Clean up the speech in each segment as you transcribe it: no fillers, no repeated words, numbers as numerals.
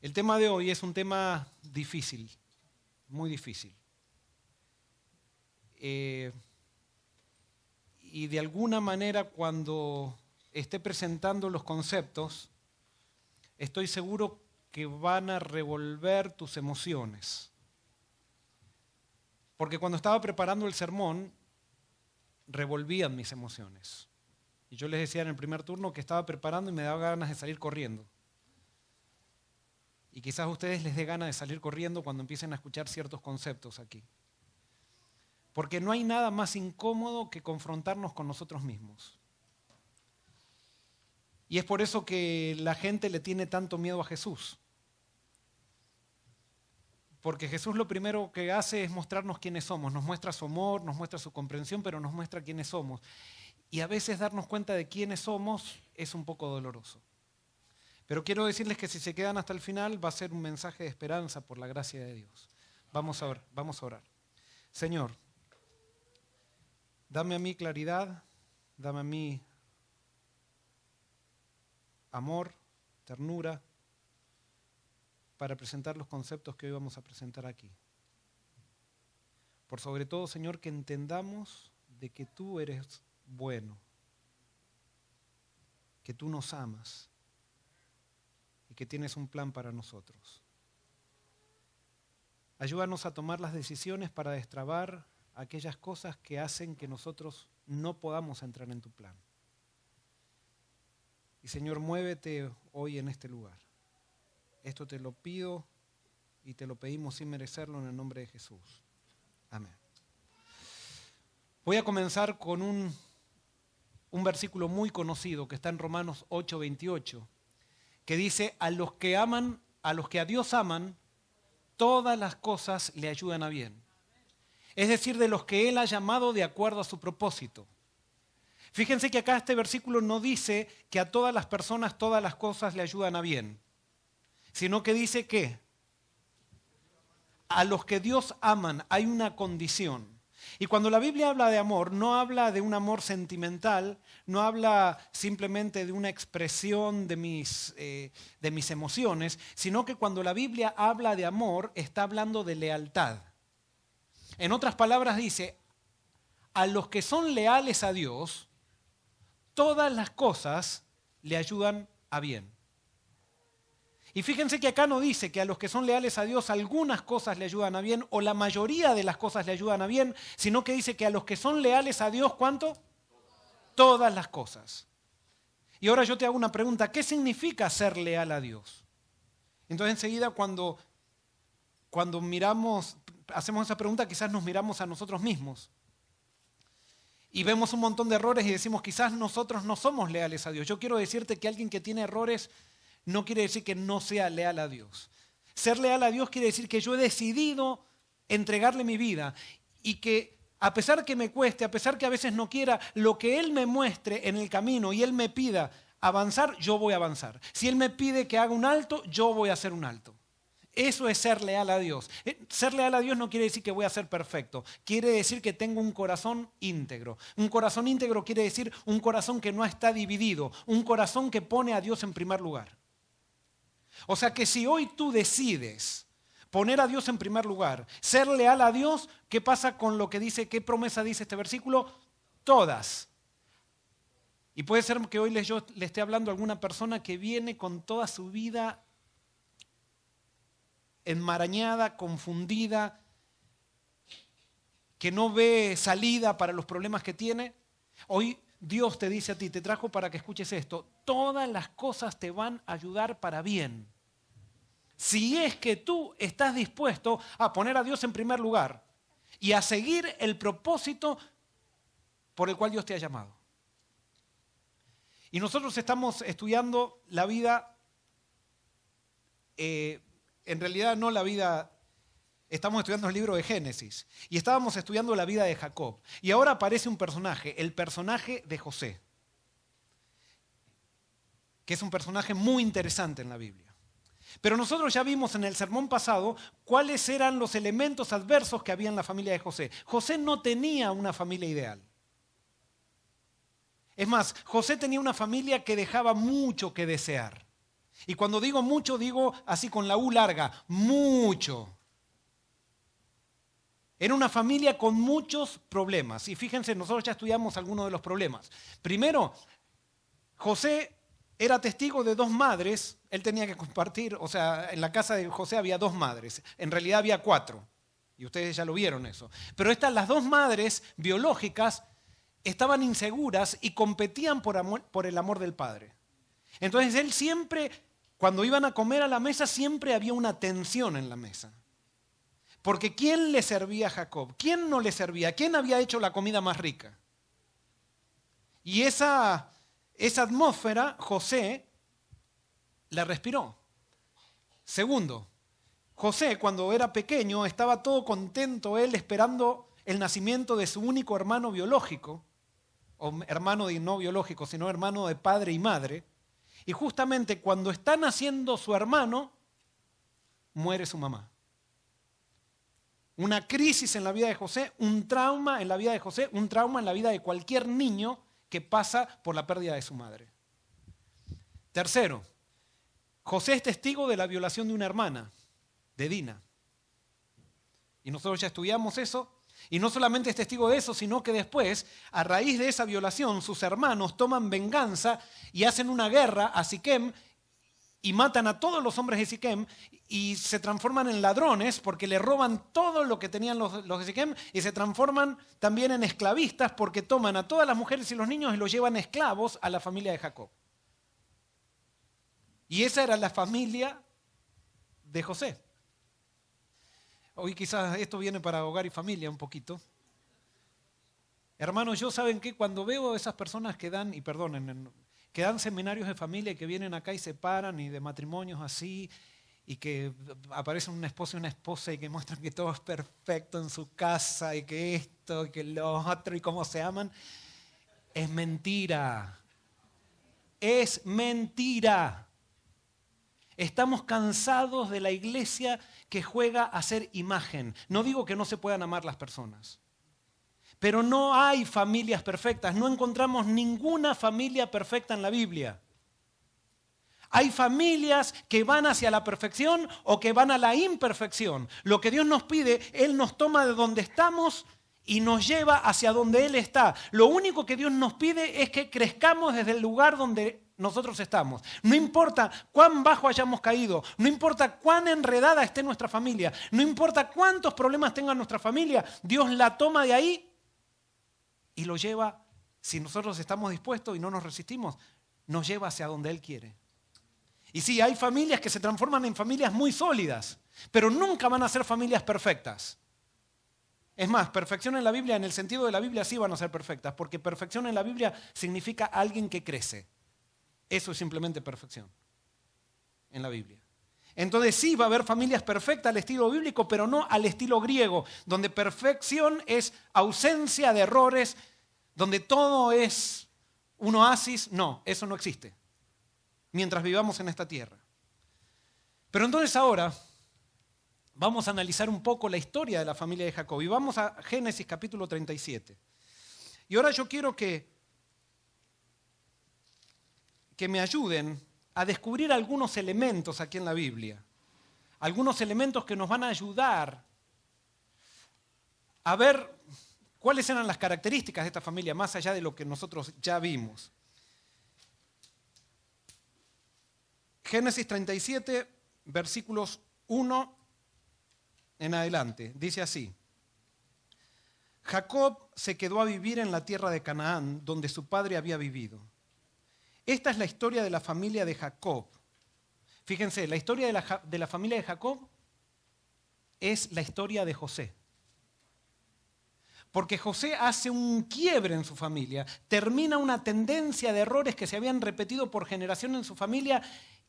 El tema de hoy es un tema difícil, muy difícil. Y de alguna manera cuando esté presentando los conceptos, estoy seguro que van a revolver tus emociones. Porque cuando estaba preparando el sermón, revolvían mis emociones. Y yo les decía en el primer turno que estaba preparando y me daba ganas de salir corriendo. Y quizás a ustedes les dé ganas de salir corriendo cuando empiecen a escuchar ciertos conceptos aquí. Porque no hay nada más incómodo que confrontarnos con nosotros mismos. Y es por eso que la gente le tiene tanto miedo a Jesús. Porque Jesús lo primero que hace es mostrarnos quiénes somos. Nos muestra su amor, nos muestra su comprensión, pero nos muestra quiénes somos. Y a veces darnos cuenta de quiénes somos es un poco doloroso. Pero quiero decirles que si se quedan hasta el final va a ser un mensaje de esperanza por la gracia de Dios. Vamos a orar. Señor, dame a mí claridad, dame a mí amor, ternura, para presentar los conceptos que hoy vamos a presentar aquí. Por sobre todo, Señor, que entendamos de que tú eres bueno, que tú nos amas y que tienes un plan para nosotros. Ayúdanos a tomar las decisiones para destrabar aquellas cosas que hacen que nosotros no podamos entrar en tu plan. Y Señor, muévete hoy en este lugar. Esto te lo pido y te lo pedimos sin merecerlo en el nombre de Jesús. Amén. Voy a comenzar con un versículo muy conocido que está en Romanos 8:28, que dice: a los que a Dios aman, todas las cosas le ayudan a bien. Es decir, de los que Él ha llamado de acuerdo a su propósito. Fíjense que acá este versículo no dice que a todas las personas todas las cosas le ayudan a bien, sino que dice que a los que Dios aman hay una condición. Y cuando la Biblia habla de amor, no habla de un amor sentimental, no habla simplemente de una expresión de mis emociones, sino que cuando la Biblia habla de amor, está hablando de lealtad. En otras palabras dice, a los que son leales a Dios, todas las cosas le ayudan a bien. Y fíjense que acá no dice que a los que son leales a Dios algunas cosas le ayudan a bien o la mayoría de las cosas le ayudan a bien, sino que dice que a los que son leales a Dios, ¿cuánto? Todas las cosas. Y ahora yo te hago una pregunta, ¿qué significa ser leal a Dios? Entonces enseguida cuando hacemos esa pregunta, quizás nos miramos a nosotros mismos. Y vemos un montón de errores y decimos, quizás nosotros no somos leales a Dios. Yo quiero decirte que alguien que tiene errores no quiere decir que no sea leal a Dios. Ser leal a Dios quiere decir que yo he decidido entregarle mi vida y que a pesar que me cueste, a pesar que a veces no quiera, lo que Él me muestre en el camino y Él me pida avanzar, yo voy a avanzar. Si Él me pide que haga un alto, yo voy a hacer un alto. Eso es ser leal a Dios. Ser leal a Dios no quiere decir que voy a ser perfecto. Quiere decir que tengo un corazón íntegro. Un corazón íntegro quiere decir un corazón que no está dividido. Un corazón que pone a Dios en primer lugar. O sea que si hoy tú decides poner a Dios en primer lugar, ser leal a Dios, ¿qué pasa con lo que dice, qué promesa dice este versículo? Todas. Y puede ser que hoy yo le esté hablando a alguna persona que viene con toda su vida enmarañada, confundida, que no ve salida para los problemas que tiene. Hoy Dios te dice a ti, te trajo para que escuches esto, todas las cosas te van a ayudar para bien. Si es que tú estás dispuesto a poner a Dios en primer lugar y a seguir el propósito por el cual Dios te ha llamado. Y nosotros estamos estudiando la vida, en realidad no la vida, estamos estudiando el libro de Génesis y estábamos estudiando la vida de Jacob. Y ahora aparece un personaje, el personaje de José, que es un personaje muy interesante en la Biblia. Pero nosotros ya vimos en el sermón pasado cuáles eran los elementos adversos que había en la familia de José. José no tenía una familia ideal. Es más, José tenía una familia que dejaba mucho que desear. Y cuando digo mucho, digo así con la U larga, mucho. Era una familia con muchos problemas. Y fíjense, nosotros ya estudiamos algunos de los problemas. Primero, José era testigo de 2 madres. Él tenía que compartir, o sea, en la casa de José había 2 madres. En realidad había 4. Y ustedes ya lo vieron eso. Pero las 2 madres biológicas estaban inseguras y competían por el amor del padre. Entonces él siempre, cuando iban a comer a la mesa, siempre había una tensión en la mesa. Porque ¿quién le servía a Jacob? ¿Quién no le servía? ¿Quién había hecho la comida más rica? Y esa atmósfera José la respiró. Segundo, José cuando era pequeño estaba todo contento, él esperando el nacimiento de su único hermano biológico, o hermano no biológico, sino hermano de padre y madre. Y justamente cuando está naciendo su hermano, muere su mamá. Una crisis en la vida de José, un trauma en la vida de José, un trauma en la vida de cualquier niño que pasa por la pérdida de su madre. Tercero, José es testigo de la violación de una hermana, de Dina. Y nosotros ya estudiamos eso. Y no solamente es testigo de eso, sino que después, a raíz de esa violación, sus hermanos toman venganza y hacen una guerra a Siquem y matan a todos los hombres de Siquem y se transforman en ladrones porque le roban todo lo que tenían los de Siquem y se transforman también en esclavistas porque toman a todas las mujeres y los niños y los llevan esclavos a la familia de Jacob. Y esa era la familia de José. Hoy quizás esto viene para hogar y familia un poquito. Hermanos, yo saben que cuando veo a esas personas que dan, y perdonen, que dan seminarios de familia y que vienen acá y se paran y de matrimonios así, y que aparecen un esposo y una esposa y que muestran que todo es perfecto en su casa y que esto y que lo otro y cómo se aman, es mentira. Es mentira. Estamos cansados de la iglesia que juega a ser imagen. No digo que no se puedan amar las personas, pero no hay familias perfectas. No encontramos ninguna familia perfecta en la Biblia. Hay familias que van hacia la perfección o que van a la imperfección. Lo que Dios nos pide, Él nos toma de donde estamos y nos lleva hacia donde Él está. Lo único que Dios nos pide es que crezcamos desde el lugar donde nosotros estamos. No importa cuán bajo hayamos caído, no importa cuán enredada esté nuestra familia, no importa cuántos problemas tenga nuestra familia, Dios la toma de ahí y lo lleva, si nosotros estamos dispuestos y no nos resistimos, nos lleva hacia donde Él quiere. Y sí, hay familias que se transforman en familias muy sólidas, pero nunca van a ser familias perfectas. Es más, perfección en la Biblia, en el sentido de la Biblia, sí van a ser perfectas, porque perfección en la Biblia significa alguien que crece. Eso es simplemente perfección en la Biblia. Entonces sí va a haber familias perfectas al estilo bíblico, pero no al estilo griego, donde perfección es ausencia de errores, donde todo es un oasis. No, eso no existe mientras vivamos en esta tierra. Pero entonces ahora vamos a analizar un poco la historia de la familia de Jacob y vamos a Génesis capítulo 37. Y ahora yo quiero que me ayuden a descubrir algunos elementos aquí en la Biblia, algunos elementos que nos van a ayudar a ver cuáles eran las características de esta familia, más allá de lo que nosotros ya vimos. Génesis 37, versículos 1 en adelante, dice así: Jacob se quedó a vivir en la tierra de Canaán, donde su padre había vivido. Esta es la historia de la familia de Jacob. Fíjense, la historia de la familia de Jacob es la historia de José. Porque José hace un quiebre en su familia, termina una tendencia de errores que se habían repetido por generación en su familia,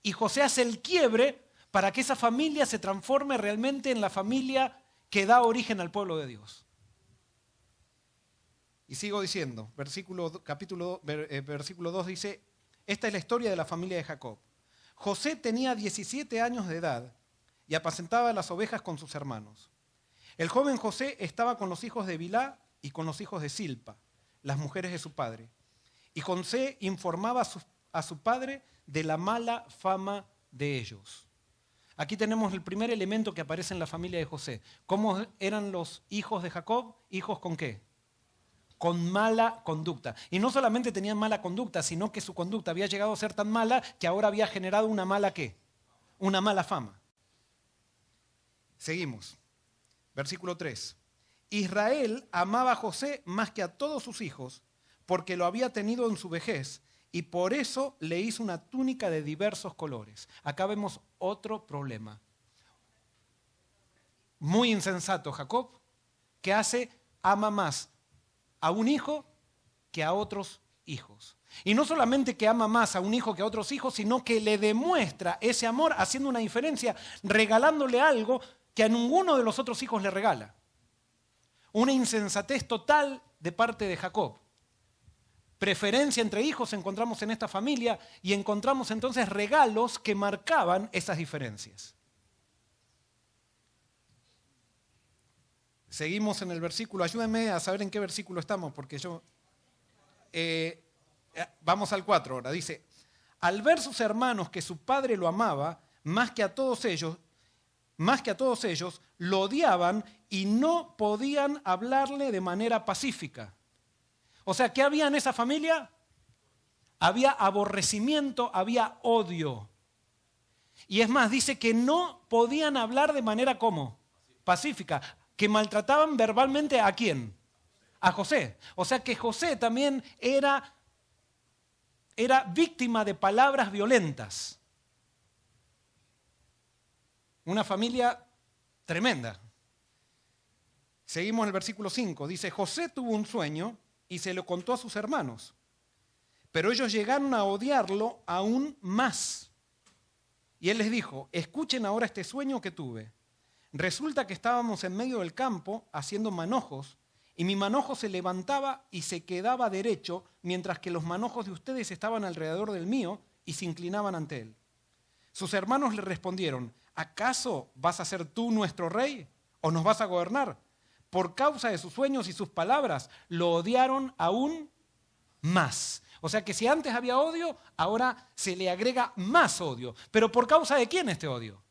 y José hace el quiebre para que esa familia se transforme realmente en la familia que da origen al pueblo de Dios. Y sigo diciendo, versículo 2 dice: esta es la historia de la familia de Jacob. José tenía 17 años de edad y apacentaba las ovejas con sus hermanos. El joven José estaba con los hijos de Bilhá y con los hijos de Silpa, las mujeres de su padre. Y José informaba a su padre de la mala fama de ellos. Aquí tenemos el primer elemento que aparece en la familia de José. ¿Cómo eran los hijos de Jacob? ¿Hijos con qué? Con mala conducta. Y no solamente tenían mala conducta, sino que su conducta había llegado a ser tan mala que ahora había generado una mala ¿qué? Una mala fama. Seguimos. Versículo 3. Israel amaba a José más que a todos sus hijos, porque lo había tenido en su vejez, y por eso le hizo una túnica de diversos colores. Acá vemos otro problema. Muy insensato Jacob, que hace, ama más a un hijo que a otros hijos. Y no solamente que ama más a un hijo que a otros hijos, sino que le demuestra ese amor haciendo una diferencia, regalándole algo que a ninguno de los otros hijos le regala. Una insensatez total de parte de Jacob. Preferencia entre hijos encontramos en esta familia y encontramos entonces regalos que marcaban esas diferencias. Seguimos en el versículo, ayúdenme a saber en qué versículo estamos, porque yo... vamos al 4 ahora, dice, al ver sus hermanos que su padre lo amaba, más que a todos ellos, lo odiaban y no podían hablarle de manera pacífica. O sea, ¿qué había en esa familia? Había aborrecimiento, había odio. Y es más, dice que no podían hablar de manera ¿cómo? Pacífica. Que maltrataban verbalmente ¿a quién? A José. O sea que José también era víctima de palabras violentas. Una familia tremenda. Seguimos en el versículo 5. Dice, José tuvo un sueño y se lo contó a sus hermanos. Pero ellos llegaron a odiarlo aún más. Y él les dijo, escuchen ahora este sueño que tuve. Resulta que estábamos en medio del campo haciendo manojos, y mi manojo se levantaba y se quedaba derecho, mientras que los manojos de ustedes estaban alrededor del mío y se inclinaban ante él. Sus hermanos le respondieron, ¿acaso vas a ser tú nuestro rey o nos vas a gobernar? Por causa de sus sueños y sus palabras, lo odiaron aún más. O sea que si antes había odio, ahora se le agrega más odio. ¿Pero por causa de quién este odio?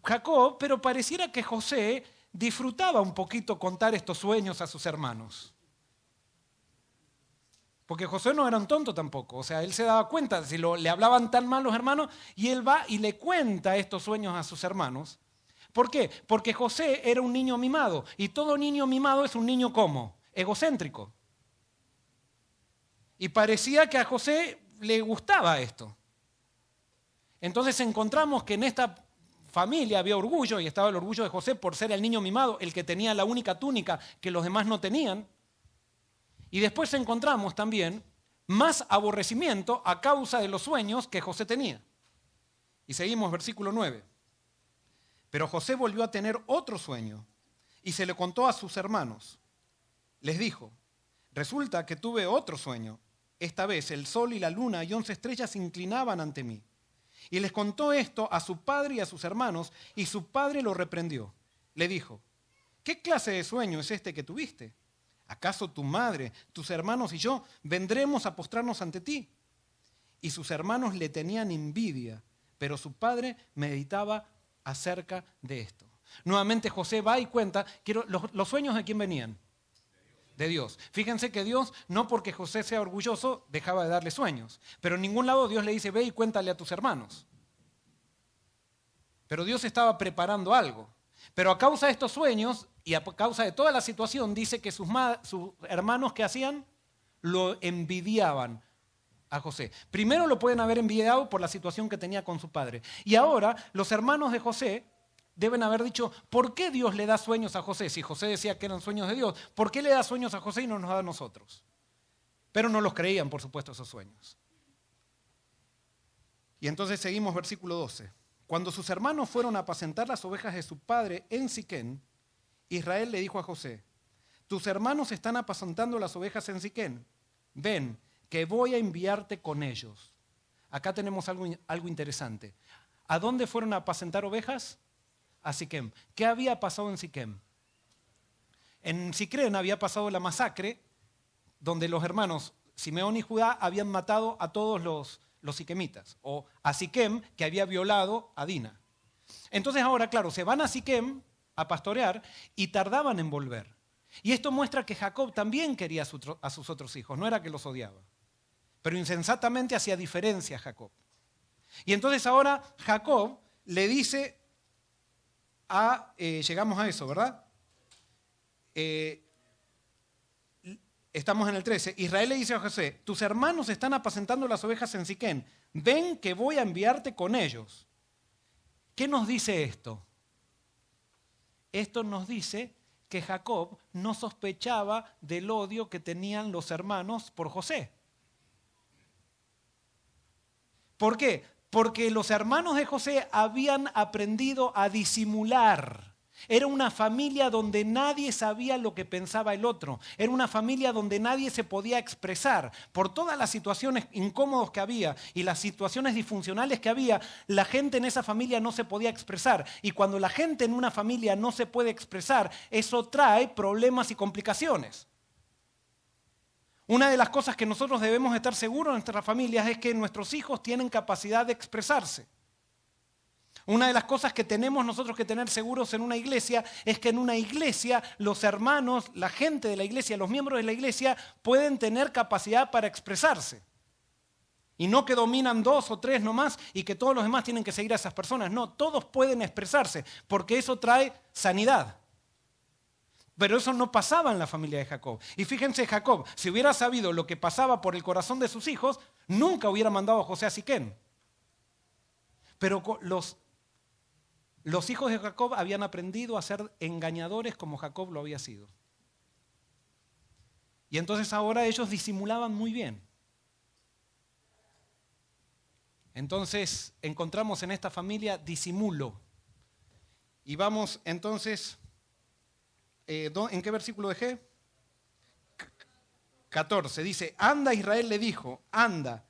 Jacob, pero pareciera que José disfrutaba un poquito contar estos sueños a sus hermanos. Porque José no era un tonto tampoco, o sea, él se daba cuenta, si le hablaban tan mal los hermanos, y él va y le cuenta estos sueños a sus hermanos. ¿Por qué? Porque José era un niño mimado, y todo niño mimado es un niño ¿cómo? Egocéntrico. Y parecía que a José le gustaba esto. Entonces encontramos que en esta familia había orgullo, y estaba el orgullo de José por ser el niño mimado, el que tenía la única túnica que los demás no tenían. Y después encontramos también más aborrecimiento a causa de los sueños que José tenía. Y seguimos, versículo 9. Pero José volvió a tener otro sueño y se le contó a sus hermanos. Les dijo, resulta que tuve otro sueño. Esta vez el sol y la luna y 11 estrellas se inclinaban ante mí. Y les contó esto a su padre y a sus hermanos, y su padre lo reprendió. Le dijo, ¿qué clase de sueño es este que tuviste? ¿Acaso tu madre, tus hermanos y yo vendremos a postrarnos ante ti? Y sus hermanos le tenían envidia, pero su padre meditaba acerca de esto. Nuevamente José va y cuenta, ¿los sueños de quién venían? De Dios. Fíjense que Dios, no porque José sea orgulloso, dejaba de darle sueños. Pero en ningún lado Dios le dice, ve y cuéntale a tus hermanos. Pero Dios estaba preparando algo. Pero a causa de estos sueños y a causa de toda la situación, dice que sus hermanos, ¿qué hacían? Lo envidiaban a José. Primero lo pueden haber envidiado por la situación que tenía con su padre. Y ahora los hermanos de José deben haber dicho, ¿por qué Dios le da sueños a José? Si José decía que eran sueños de Dios, ¿por qué le da sueños a José y no nos da a nosotros? Pero no los creían, por supuesto, esos sueños. Y entonces seguimos versículo 12. Cuando sus hermanos fueron a apacentar las ovejas de su padre en Siquén, Israel le dijo a José, tus hermanos están apacentando las ovejas en Siquén. Ven, que voy a enviarte con ellos. Acá tenemos algo interesante. ¿A dónde fueron a apacentar ovejas? A Siquem. ¿Qué había pasado en Siquem? En Siquén había pasado la masacre donde los hermanos Simeón y Judá habían matado a todos los siquemitas, o a Siquem, que había violado a Dina. Entonces ahora, claro, se van a Siquem a pastorear y tardaban en volver. Y esto muestra que Jacob también quería a sus otros hijos, no era que los odiaba. Pero insensatamente hacía diferencia a Jacob. Y entonces ahora Jacob le dice llegamos a eso, ¿verdad? Estamos en el 13. Israel le dice a José, tus hermanos están apacentando las ovejas en Siquén. Ven que voy a enviarte con ellos. ¿Qué nos dice esto? Esto nos dice que Jacob no sospechaba del odio que tenían los hermanos por José. ¿Por qué? Porque los hermanos de José habían aprendido a disimular. Era una familia donde nadie sabía lo que pensaba el otro. Era una familia donde nadie se podía expresar. Por todas las situaciones incómodas que había y las situaciones disfuncionales que había, la gente en esa familia no se podía expresar. Y cuando la gente en una familia no se puede expresar, eso trae problemas y complicaciones. Una de las cosas que nosotros debemos estar seguros en nuestras familias es que nuestros hijos tienen capacidad de expresarse. Una de las cosas que tenemos nosotros que tener seguros en una iglesia es que en una iglesia los hermanos, la gente de la iglesia, los miembros de la iglesia pueden tener capacidad para expresarse. Y no que dominan 2 o 3 nomás y que todos los demás tienen que seguir a esas personas. No, todos pueden expresarse porque eso trae sanidad. Pero eso no pasaba en la familia de Jacob. Y fíjense, Jacob, si hubiera sabido lo que pasaba por el corazón de sus hijos, nunca hubiera mandado a José a Siquén. Pero los hijos de Jacob habían aprendido a ser engañadores como Jacob lo había sido. Y entonces ahora ellos disimulaban muy bien. Entonces encontramos en esta familia disimulo. Y vamos entonces, ¿en qué versículo dejé? 14, dice, anda, Israel le dijo, anda,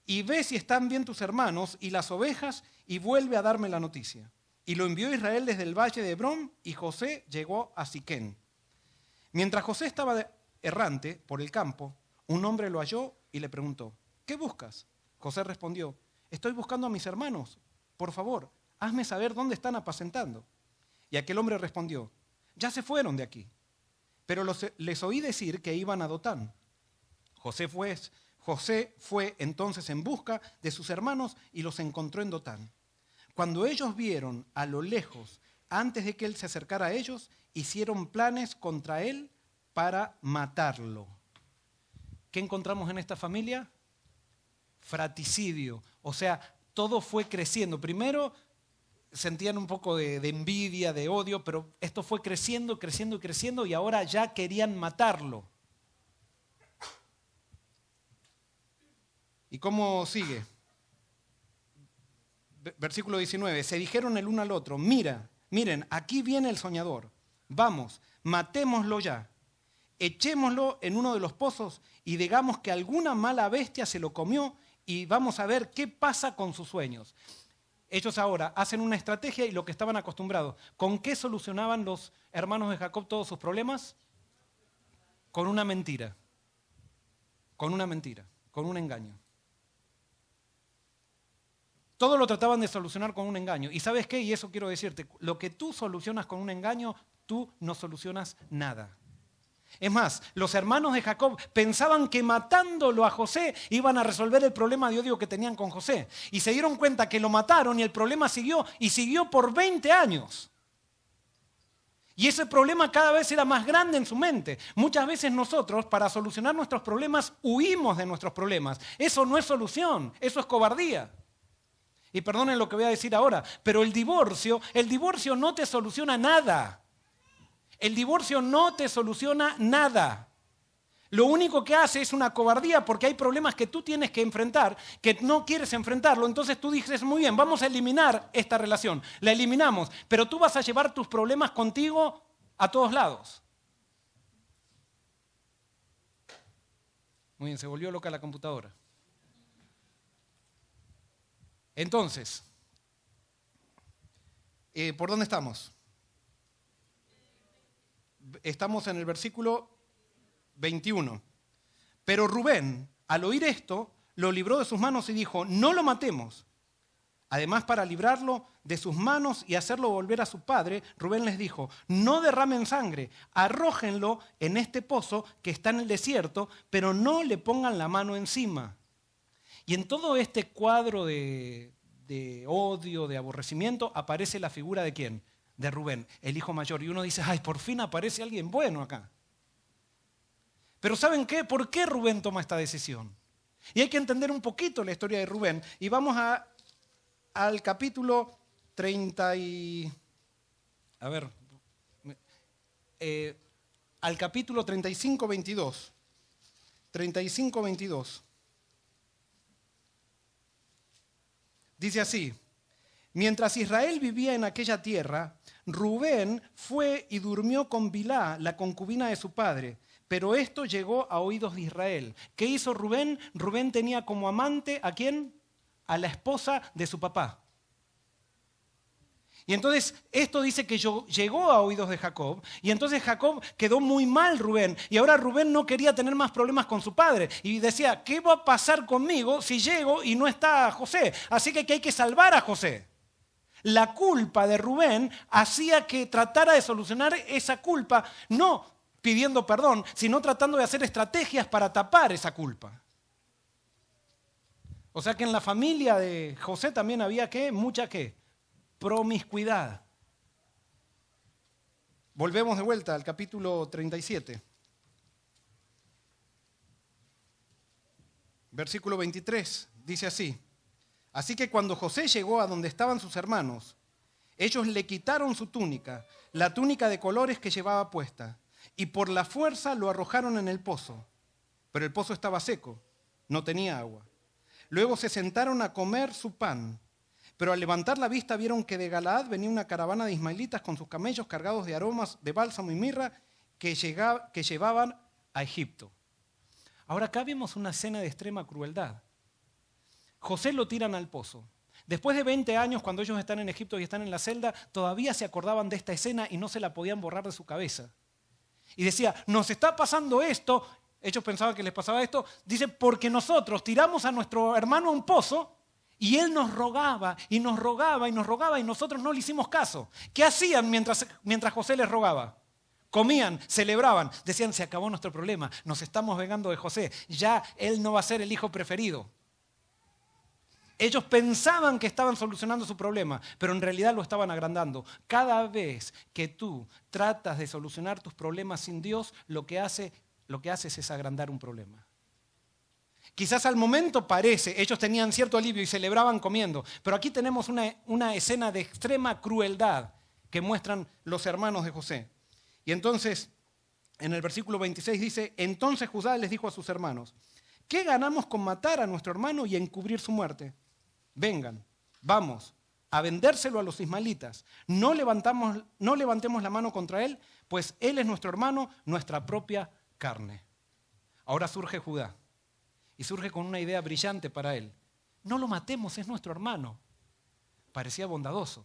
y ve si están bien tus hermanos y las ovejas, y vuelve a darme la noticia. Y lo envió Israel desde el valle de Hebrón, y José llegó a Siquén. Mientras José estaba errante por el campo, un hombre lo halló y le preguntó, ¿qué buscas? José respondió, estoy buscando a mis hermanos. Por favor, hazme saber dónde están apacentando. Y aquel hombre respondió, ya se fueron de aquí, pero les oí decir que iban a Dotán. José fue entonces en busca de sus hermanos y los encontró en Dotán. Cuando ellos vieron a lo lejos, antes de que él se acercara a ellos, hicieron planes contra él para matarlo. ¿Qué encontramos en esta familia? Fratricidio. O sea, todo fue creciendo. Primero sentían un poco de envidia, de odio, pero esto fue creciendo, creciendo y creciendo y ahora ya querían matarlo. ¿Y cómo sigue? Versículo 19. Se dijeron el uno al otro, miren, aquí viene el soñador. Vamos, matémoslo ya. Echémoslo en uno de los pozos y digamos que alguna mala bestia se lo comió y vamos a ver qué pasa con sus sueños. Ellos ahora hacen una estrategia y lo que estaban acostumbrados. ¿Con qué solucionaban los hermanos de Jacob todos sus problemas? Con una mentira. Con una mentira, con un engaño. Todo lo trataban de solucionar con un engaño. ¿Y sabes qué? Y eso quiero decirte, lo que tú solucionas con un engaño, tú no solucionas nada. Es más, los hermanos de Jacob pensaban que matándolo a José iban a resolver el problema de odio que tenían con José. Y se dieron cuenta que lo mataron y el problema siguió, y siguió por 20 años. Y ese problema cada vez era más grande en su mente. Muchas veces nosotros, para solucionar nuestros problemas, huimos de nuestros problemas. Eso no es solución, eso es cobardía. Y perdonen lo que voy a decir ahora, pero el divorcio no te soluciona nada. El divorcio no te soluciona nada. Lo único que hace es una cobardía porque hay problemas que tú tienes que enfrentar, que no quieres enfrentarlo. Entonces tú dices, muy bien, vamos a eliminar esta relación. La eliminamos, pero tú vas a llevar tus problemas contigo a todos lados. Muy bien, se volvió loca la computadora. Entonces, ¿por dónde estamos? Estamos en el versículo 21. Pero Rubén, al oír esto, lo libró de sus manos y dijo, no lo matemos. Además, para librarlo de sus manos y hacerlo volver a su padre, Rubén les dijo, no derramen sangre, arrójenlo en este pozo que está en el desierto, pero no le pongan la mano encima. Y en todo este cuadro de odio, de aborrecimiento, aparece la figura ¿de quién? De Rubén, el hijo mayor. Y uno dice, ay, por fin aparece alguien bueno acá. Pero ¿saben qué? ¿Por qué Rubén toma esta decisión? Y hay que entender un poquito la historia de Rubén. Y vamos al capítulo 30 al capítulo 35, 22. 35, 22. Dice así, mientras Israel vivía en aquella tierra, Rubén fue y durmió con Bilhá, la concubina de su padre, pero esto llegó a oídos de Israel. ¿Qué hizo Rubén? Rubén tenía como amante, ¿a quién? A la esposa de su papá. Y entonces esto dice que llegó a oídos de Jacob, y entonces Jacob quedó muy mal Rubén, y ahora Rubén no quería tener más problemas con su padre, y decía, ¿qué va a pasar conmigo si llego y no está José? Así que hay que salvar a José. La culpa de Rubén hacía que tratara de solucionar esa culpa, no pidiendo perdón, sino tratando de hacer estrategias para tapar esa culpa. O sea que en la familia de José también había mucha promiscuidad. Volvemos de vuelta al capítulo 37. Versículo 23, dice así. Así que cuando José llegó a donde estaban sus hermanos, ellos le quitaron su túnica, la túnica de colores que llevaba puesta, y por la fuerza lo arrojaron en el pozo. Pero el pozo estaba seco, no tenía agua. Luego se sentaron a comer su pan. Pero al levantar la vista vieron que de Galaad venía una caravana de ismaelitas con sus camellos cargados de aromas de bálsamo y mirra que llevaban a Egipto. Ahora acá vemos una escena de extrema crueldad. José lo tiran al pozo. Después de 20 años, cuando ellos están en Egipto y están en la celda, todavía se acordaban de esta escena y no se la podían borrar de su cabeza. Y decía, nos está pasando esto, ellos pensaban que les pasaba esto, dice, porque nosotros tiramos a nuestro hermano a un pozo, y él nos rogaba, y nos rogaba, y nos rogaba, y nosotros no le hicimos caso. ¿Qué hacían mientras José les rogaba? Comían, celebraban, decían, se acabó nuestro problema, nos estamos vengando de José, ya él no va a ser el hijo preferido. Ellos pensaban que estaban solucionando su problema, pero en realidad lo estaban agrandando. Cada vez que tú tratas de solucionar tus problemas sin Dios, lo que haces es agrandar un problema. Quizás al momento parece, ellos tenían cierto alivio y celebraban comiendo, pero aquí tenemos una escena de extrema crueldad que muestran los hermanos de José. Y entonces, en el versículo 26 dice, entonces Judá les dijo a sus hermanos, ¿qué ganamos con matar a nuestro hermano y encubrir su muerte? Vengan, vamos a vendérselo a los ismaelitas. No levantemos la mano contra él, pues él es nuestro hermano, nuestra propia carne. Ahora surge Judá. Y surge con una idea brillante para él. No lo matemos, es nuestro hermano. Parecía bondadoso.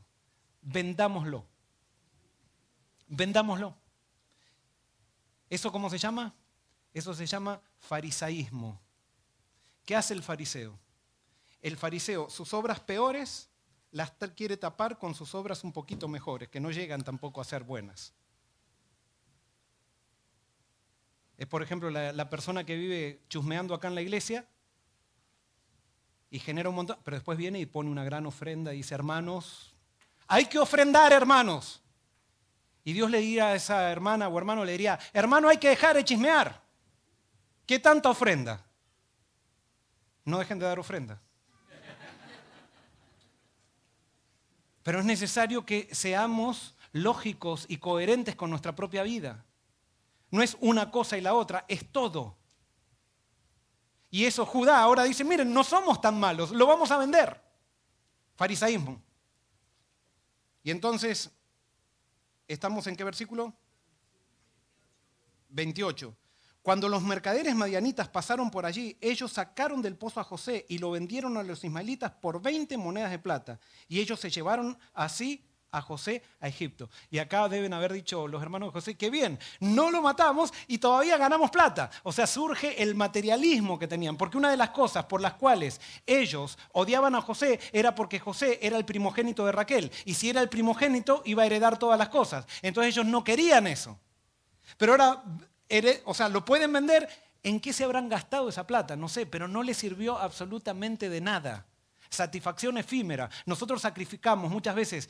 Vendámoslo. Vendámoslo. ¿Eso cómo se llama? Eso se llama farisaísmo. ¿Qué hace el fariseo? El fariseo, sus obras peores las quiere tapar con sus obras un poquito mejores, que no llegan tampoco a ser buenas. Es, por ejemplo, la persona que vive chusmeando acá en la iglesia y genera un montón, pero después viene y pone una gran ofrenda y dice, hermanos, hay que ofrendar, hermanos. Y Dios le diría a esa hermana o hermano, le diría, hermano, hay que dejar de chismear. ¿Qué tanta ofrenda? No dejen de dar ofrenda. Pero es necesario que seamos lógicos y coherentes con nuestra propia vida. No es una cosa y la otra, es todo. Y eso Judá ahora dice, miren, no somos tan malos, lo vamos a vender. Farisaísmo. Y entonces, ¿estamos en qué versículo? 28. Cuando los mercaderes madianitas pasaron por allí, ellos sacaron del pozo a José y lo vendieron a los ismaelitas por 20 monedas de plata. Y ellos se llevaron así a José a Egipto. Y acá deben haber dicho los hermanos de José, qué bien, no lo matamos y todavía ganamos plata. O sea, surge el materialismo que tenían, porque una de las cosas por las cuales ellos odiaban a José era porque José era el primogénito de Raquel. Y si era el primogénito, iba a heredar todas las cosas. Entonces ellos no querían eso. Pero ahora, o sea, lo pueden vender. ¿En qué se habrán gastado esa plata? No sé, pero no les sirvió absolutamente de nada. Satisfacción efímera. Nosotros sacrificamos muchas veces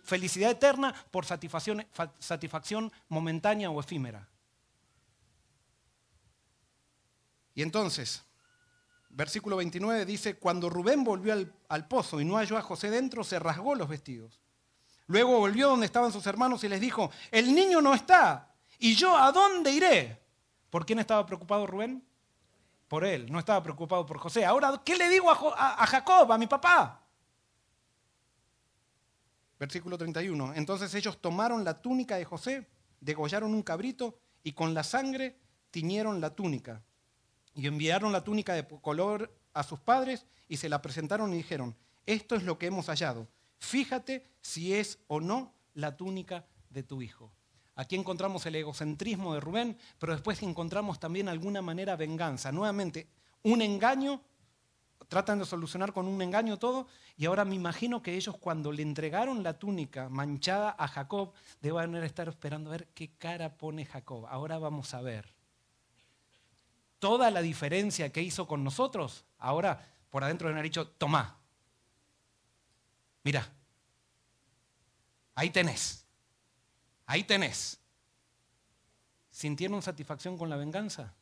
felicidad eterna por satisfacción momentánea o efímera. Y entonces, versículo 29 dice, cuando Rubén volvió al pozo y no halló a José dentro, se rasgó los vestidos. Luego volvió donde estaban sus hermanos y les dijo, el niño no está, ¿y yo a dónde iré? ¿Por quién estaba preocupado Rubén? Por él, no estaba preocupado por José. Ahora, ¿qué le digo a Jacob, a mi papá? Versículo 31. Entonces ellos tomaron la túnica de José, degollaron un cabrito y con la sangre tiñeron la túnica. Y enviaron la túnica de color a sus padres y se la presentaron y dijeron, esto es lo que hemos hallado. Fíjate si es o no la túnica de tu hijo. Aquí encontramos el egocentrismo de Rubén, pero después encontramos también alguna manera venganza. Nuevamente, un engaño, tratan de solucionar con un engaño todo, y ahora me imagino que ellos cuando le entregaron la túnica manchada a Jacob, deben estar esperando a ver qué cara pone Jacob. Ahora vamos a ver. Toda la diferencia que hizo con nosotros, ahora por adentro deben haber dicho, tomá, mira, ahí tenés. Ahí tenés. ¿Sintieron satisfacción con la venganza?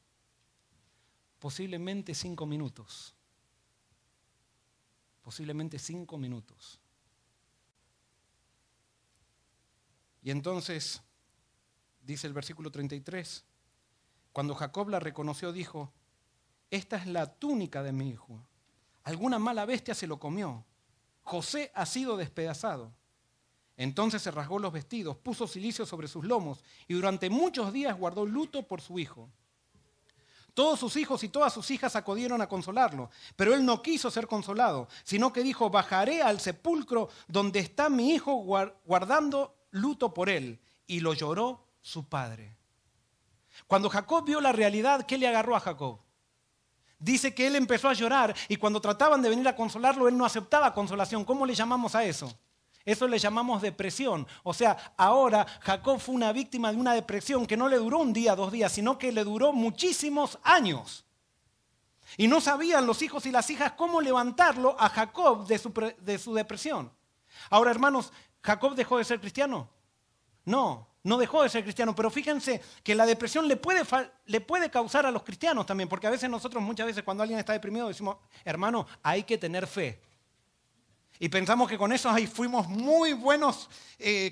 Posiblemente 5 minutos. Posiblemente 5 minutos. Y entonces, dice el versículo 33, cuando Jacob la reconoció, dijo, esta es la túnica de mi hijo. Alguna mala bestia se lo comió. José ha sido despedazado. Entonces se rasgó los vestidos, puso cilicio sobre sus lomos y durante muchos días guardó luto por su hijo. Todos sus hijos y todas sus hijas acudieron a consolarlo, pero él no quiso ser consolado, sino que dijo, bajaré al sepulcro donde está mi hijo guardando luto por él. Y lo lloró su padre. Cuando Jacob vio la realidad, ¿qué le agarró a Jacob? Dice que él empezó a llorar y cuando trataban de venir a consolarlo, él no aceptaba consolación. ¿Cómo le llamamos a eso? Eso le llamamos depresión. O sea, ahora Jacob fue una víctima de una depresión que no le duró un día, 2 días, sino que le duró muchísimos años. Y no sabían los hijos y las hijas cómo levantarlo a Jacob de su depresión. Ahora, hermanos, ¿Jacob dejó de ser cristiano? No dejó de ser cristiano, pero fíjense que la depresión le puede causar a los cristianos también, porque a veces nosotros muchas veces cuando alguien está deprimido decimos, hermano, hay que tener fe. Y pensamos que con eso ahí fuimos muy buenos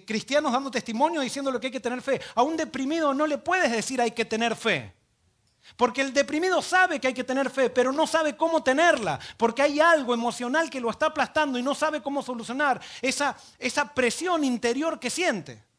cristianos dando testimonio diciendo lo que hay que tener fe. A un deprimido no le puedes decir hay que tener fe. Porque el deprimido sabe que hay que tener fe, pero no sabe cómo tenerla. Porque hay algo emocional que lo está aplastando y no sabe cómo solucionar esa presión interior que siente.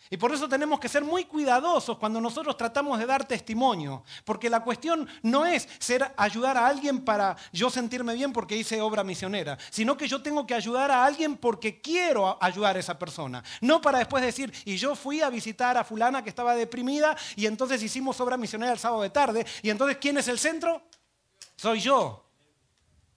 Y por eso tenemos que ser muy cuidadosos cuando nosotros tratamos de dar testimonio. Porque la cuestión no es ayudar a alguien para yo sentirme bien porque hice obra misionera, sino que yo tengo que ayudar a alguien porque quiero ayudar a esa persona. No para después decir, y yo fui a visitar a fulana que estaba deprimida y entonces hicimos obra misionera el sábado de tarde. Y entonces, ¿quién es el centro? Soy yo.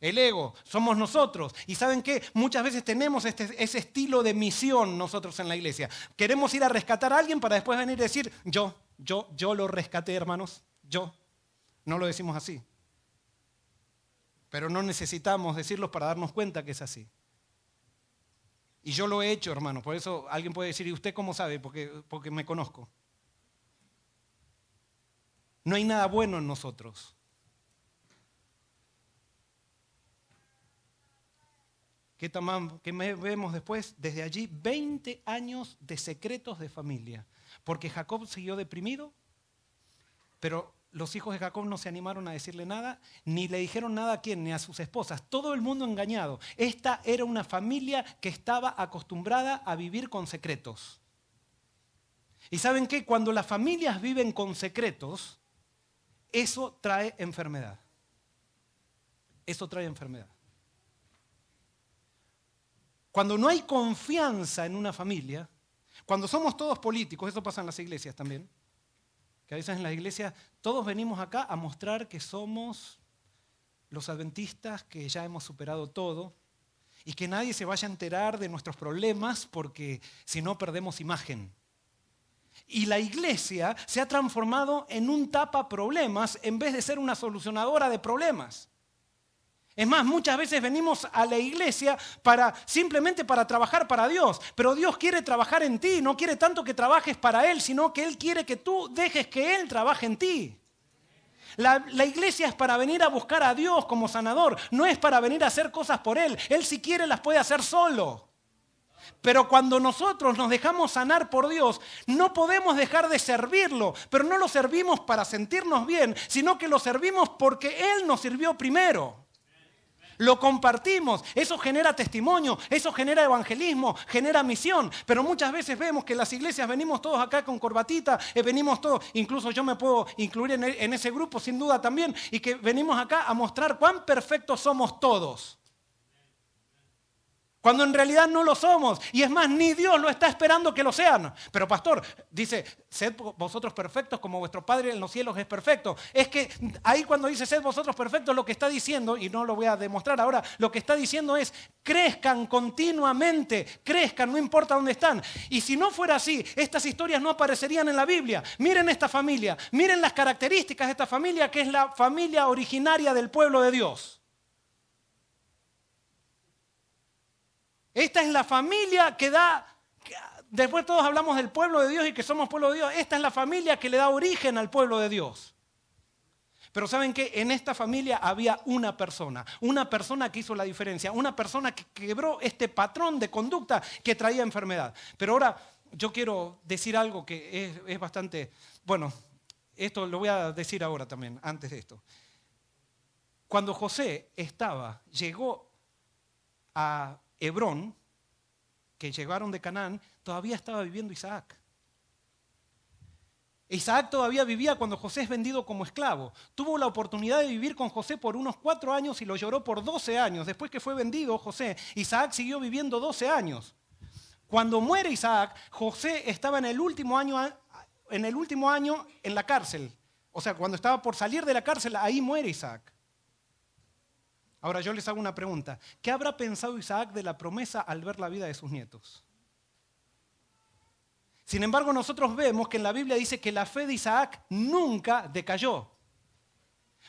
El ego, somos nosotros. Y ¿saben qué? Muchas veces tenemos ese estilo de misión nosotros en la iglesia. Queremos ir a rescatar a alguien para después venir y decir, yo lo rescaté, hermanos, yo. No lo decimos así. Pero no necesitamos decirlo para darnos cuenta que es así. Y yo lo he hecho, hermanos. Por eso alguien puede decir, ¿y usted cómo sabe? Porque me conozco. No hay nada bueno en nosotros. ¿Qué vemos después? Desde allí 20 años de secretos de familia. Porque Jacob siguió deprimido, pero los hijos de Jacob no se animaron a decirle nada, ni le dijeron nada a quién, ni a sus esposas. Todo el mundo engañado. Esta era una familia que estaba acostumbrada a vivir con secretos. ¿Y saben qué? Cuando las familias viven con secretos, eso trae enfermedad. Eso trae enfermedad. Cuando no hay confianza en una familia, cuando somos todos políticos, eso pasa en las iglesias también, que a veces en las iglesias todos venimos acá a mostrar que somos los adventistas, que ya hemos superado todo y que nadie se vaya a enterar de nuestros problemas porque si no perdemos imagen. Y la iglesia se ha transformado en un tapaproblemas en vez de ser una solucionadora de problemas. Es más, muchas veces venimos a la iglesia simplemente para trabajar para Dios, pero Dios quiere trabajar en ti, no quiere tanto que trabajes para Él, sino que Él quiere que tú dejes que Él trabaje en ti. La iglesia es para venir a buscar a Dios como sanador, no es para venir a hacer cosas por Él. Él si quiere las puede hacer solo. Pero cuando nosotros nos dejamos sanar por Dios, no podemos dejar de servirlo, pero no lo servimos para sentirnos bien, sino que lo servimos porque Él nos sirvió primero. Lo compartimos, eso genera testimonio, eso genera evangelismo, genera misión. Pero muchas veces vemos que en las iglesias venimos todos acá con corbatita, venimos todos, incluso yo me puedo incluir en ese grupo sin duda también, y que venimos acá a mostrar cuán perfectos somos todos. Cuando en realidad no lo somos. Y es más, ni Dios lo está esperando que lo sean. Pero pastor, dice, sed vosotros perfectos como vuestro Padre en los cielos es perfecto. Es que ahí cuando dice sed vosotros perfectos, lo que está diciendo, y no lo voy a demostrar ahora, lo que está diciendo es crezcan continuamente, crezcan, no importa dónde están. Y si no fuera así, estas historias no aparecerían en la Biblia. Miren esta familia, miren las características de esta familia, que es la familia originaria del pueblo de Dios. Esta es la familia que da, después todos hablamos del pueblo de Dios y que somos pueblo de Dios, esta es la familia que le da origen al pueblo de Dios. Pero ¿saben qué? En esta familia había una persona que hizo la diferencia, una persona que quebró este patrón de conducta que traía enfermedad. Pero ahora yo quiero decir algo que es bastante, bueno, esto lo voy a decir ahora también, antes de esto. Cuando José llegó a Hebrón, que llegaron de Canaán, todavía estaba viviendo Isaac. Isaac todavía vivía cuando José es vendido como esclavo. Tuvo la oportunidad de vivir con José por unos 4 años y lo lloró por 12 años. Después que fue vendido José, Isaac siguió viviendo 12 años. Cuando muere Isaac, José estaba en el último año en la cárcel. O sea, cuando estaba por salir de la cárcel, ahí muere Isaac. Ahora yo les hago una pregunta. ¿Qué habrá pensado Isaac de la promesa al ver la vida de sus nietos? Sin embargo, nosotros vemos que en la Biblia dice que la fe de Isaac nunca decayó.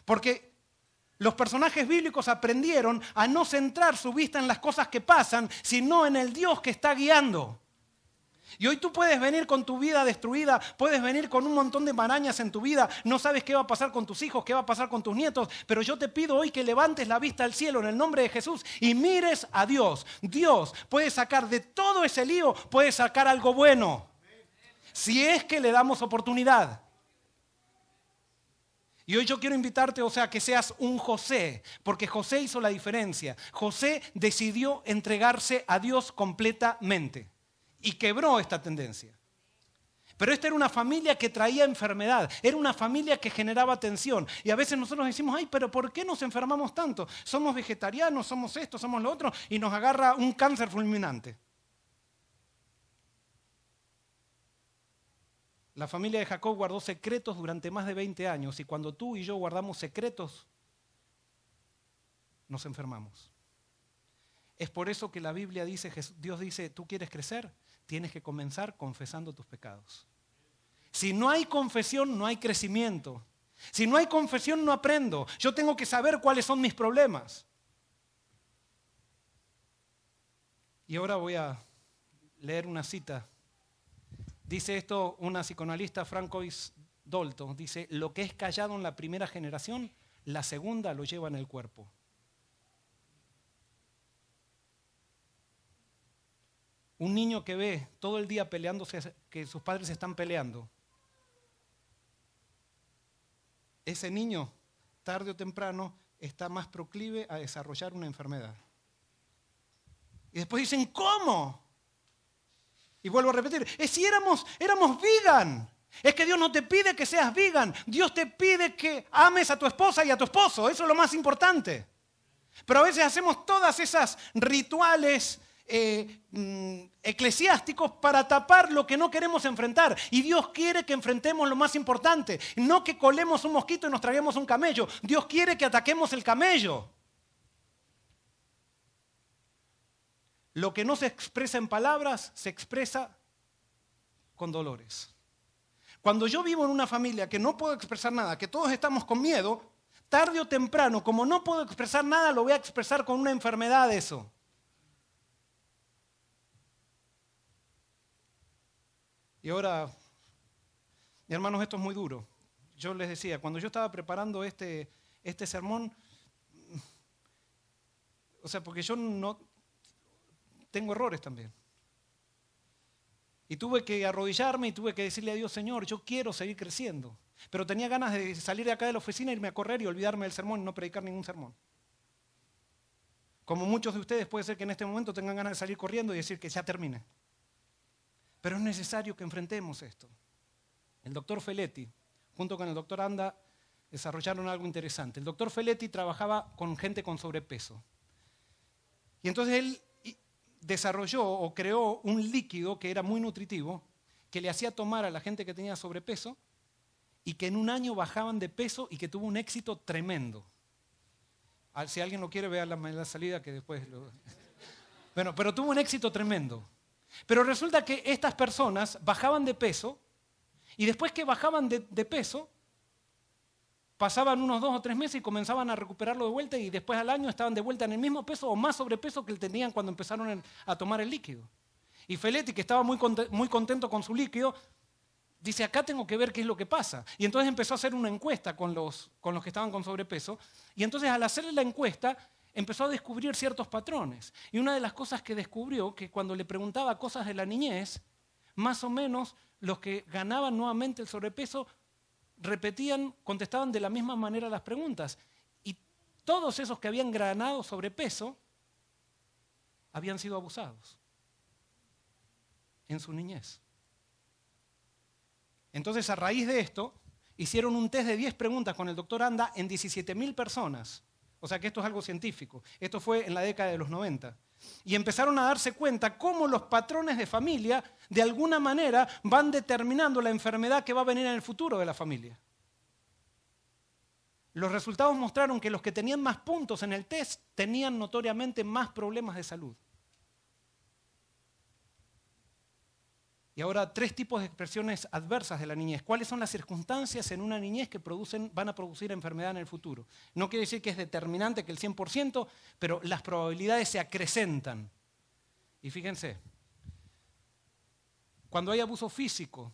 Porque los personajes bíblicos aprendieron a no centrar su vista en las cosas que pasan, sino en el Dios que está guiando. Y hoy tú puedes venir con tu vida destruida, puedes venir con un montón de marañas en tu vida, no sabes qué va a pasar con tus hijos, qué va a pasar con tus nietos, pero yo te pido hoy que levantes la vista al cielo en el nombre de Jesús y mires a Dios. Dios puede sacar de todo ese lío, puede sacar algo bueno, si es que le damos oportunidad. Y hoy yo quiero invitarte, que seas un José, porque José hizo la diferencia. José decidió entregarse a Dios completamente. Y quebró esta tendencia. Pero esta era una familia que traía enfermedad, era una familia que generaba tensión. Y a veces nosotros decimos, ay, pero ¿por qué nos enfermamos tanto? Somos vegetarianos, somos esto, somos lo otro, y nos agarra un cáncer fulminante. La familia de Jacob guardó secretos durante más de 20 años, y cuando tú y yo guardamos secretos, nos enfermamos. Es por eso que la Biblia dice, Dios dice, ¿tú quieres crecer? Tienes que comenzar confesando tus pecados. Si no hay confesión, no hay crecimiento. Si no hay confesión, no aprendo. Yo tengo que saber cuáles son mis problemas. Y ahora voy a leer una cita. Dice esto una psicoanalista, Francois Dolto. Dice, lo que es callado en la primera generación, la segunda lo lleva en el cuerpo. Un niño que ve todo el día peleándose, que sus padres están peleando. Ese niño, tarde o temprano, está más proclive a desarrollar una enfermedad. Y después dicen, ¿cómo? Y vuelvo a repetir, si éramos vegan. Es que Dios no te pide que seas vegan. Dios te pide que ames a tu esposa y a tu esposo. Eso es lo más importante. Pero a veces hacemos todas esas rituales eclesiásticos para tapar lo que no queremos enfrentar. Y Dios quiere que enfrentemos lo más importante. No que colemos un mosquito y nos traguemos un camello. Dios quiere que ataquemos el camello. Lo que no se expresa en palabras, se expresa con dolores. Cuando yo vivo en una familia que no puedo expresar nada, que todos estamos con miedo, tarde o temprano, como no puedo expresar nada, lo voy a expresar con una enfermedad de eso. Y ahora, hermanos, esto es muy duro. Yo les decía, cuando yo estaba preparando este sermón, o sea, porque yo no tengo errores también. Y tuve que arrodillarme y tuve que decirle a Dios, Señor, yo quiero seguir creciendo. Pero tenía ganas de salir de acá de la oficina, irme a correr y olvidarme del sermón y no predicar ningún sermón. Como muchos de ustedes puede ser que en este momento tengan ganas de salir corriendo y decir que ya termine. Pero es necesario que enfrentemos esto. El doctor Feletti, junto con el doctor Anda, desarrollaron algo interesante. El doctor Feletti trabajaba con gente con sobrepeso. Y entonces él desarrolló o creó un líquido que era muy nutritivo, que le hacía tomar a la gente que tenía sobrepeso y que en un año bajaban de peso y que tuvo un éxito tremendo. Si alguien lo quiere, vea la salida que después lo... Bueno, pero tuvo un éxito tremendo. Pero resulta que estas personas bajaban de peso y después que bajaban de peso, pasaban unos 2 o 3 meses y comenzaban a recuperarlo de vuelta y después al año estaban de vuelta en el mismo peso o más sobrepeso que tenían cuando empezaron a tomar el líquido. Y Feletti, que estaba muy contento con su líquido, dice, acá tengo que ver qué es lo que pasa. Y entonces empezó a hacer una encuesta con los que estaban con sobrepeso. Y entonces al hacerle la encuesta, empezó a descubrir ciertos patrones. Y una de las cosas que descubrió, que cuando le preguntaba cosas de la niñez, más o menos los que ganaban nuevamente el sobrepeso contestaban de la misma manera las preguntas. Y todos esos que habían ganado sobrepeso habían sido abusados en su niñez. Entonces, a raíz de esto, hicieron un test de 10 preguntas con el doctor Anda en 17.000 personas. O sea que esto es algo científico. Esto fue en la década de los 90. Y empezaron a darse cuenta cómo los patrones de familia, de alguna manera, van determinando la enfermedad que va a venir en el futuro de la familia. Los resultados mostraron que los que tenían más puntos en el test tenían notoriamente más problemas de salud. Y ahora 3 tipos de expresiones adversas de la niñez. ¿Cuáles son las circunstancias en una niñez que van a producir enfermedad en el futuro? No quiere decir que es determinante que el 100%, pero las probabilidades se acrecentan. Y fíjense, cuando hay abuso físico,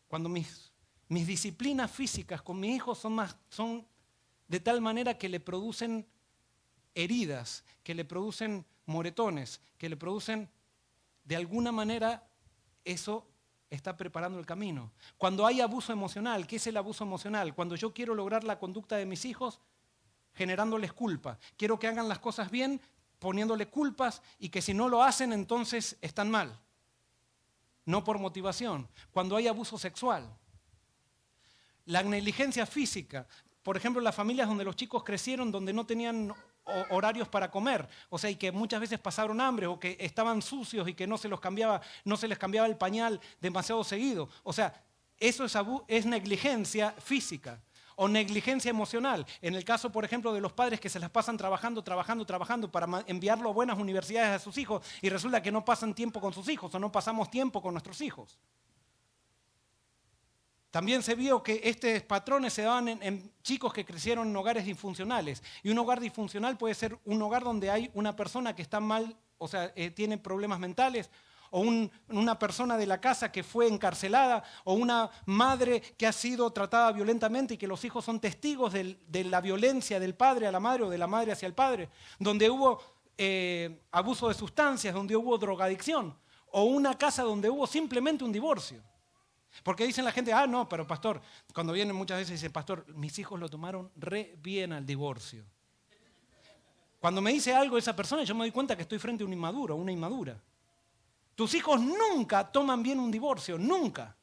cuando mis disciplinas físicas con mi hijo son de tal manera que le producen heridas, que le producen moretones, que le producen de alguna manera... Eso está preparando el camino. Cuando hay abuso emocional, ¿qué es el abuso emocional? Cuando yo quiero lograr la conducta de mis hijos generándoles culpa. Quiero que hagan las cosas bien poniéndole culpas y que si no lo hacen entonces están mal. No por motivación. Cuando hay abuso sexual. La negligencia física. Por ejemplo, las familias donde los chicos crecieron, donde no tenían horarios para comer, o sea, y que muchas veces pasaron hambre o que estaban sucios y que no se les cambiaba el pañal demasiado seguido. O sea, eso es negligencia física o negligencia emocional. En el caso, por ejemplo, de los padres que se las pasan trabajando para enviarlo a buenas universidades a sus hijos y resulta que no pasan tiempo con sus hijos o no pasamos tiempo con nuestros hijos. También se vio que estos patrones se daban en chicos que crecieron en hogares disfuncionales. Y un hogar disfuncional puede ser un hogar donde hay una persona que está mal, o sea, tiene problemas mentales, o una persona de la casa que fue encarcelada, o una madre que ha sido tratada violentamente y que los hijos son testigos de la violencia del padre a la madre o de la madre hacia el padre, donde hubo abuso de sustancias, donde hubo drogadicción, o una casa donde hubo simplemente un divorcio. Porque dicen la gente, no, pero pastor, cuando vienen muchas veces dicen, pastor, mis hijos lo tomaron re bien al divorcio. Cuando me dice algo esa persona, yo me doy cuenta que estoy frente a un inmaduro, una inmadura. Tus hijos nunca toman bien un divorcio, nunca.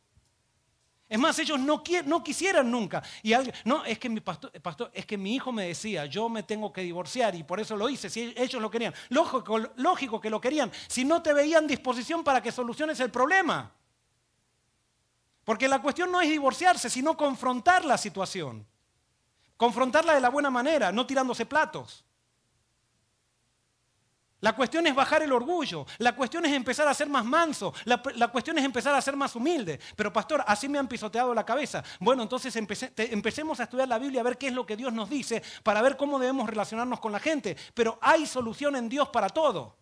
Es más, ellos no quisieran nunca. Y alguien, no, es que pastor, es que mi hijo me decía, yo me tengo que divorciar y por eso lo hice, si ellos lo querían. Lógico que lo querían, si no te veían disposición para que soluciones el problema. Porque la cuestión no es divorciarse, sino confrontar la situación. Confrontarla de la buena manera, no tirándose platos. La cuestión es bajar el orgullo, la cuestión es empezar a ser más manso, la cuestión es empezar a ser más humilde. Pero pastor, así me han pisoteado la cabeza. Bueno, entonces empecemos a estudiar la Biblia, a ver qué es lo que Dios nos dice, para ver cómo debemos relacionarnos con la gente. Pero hay solución en Dios para todo.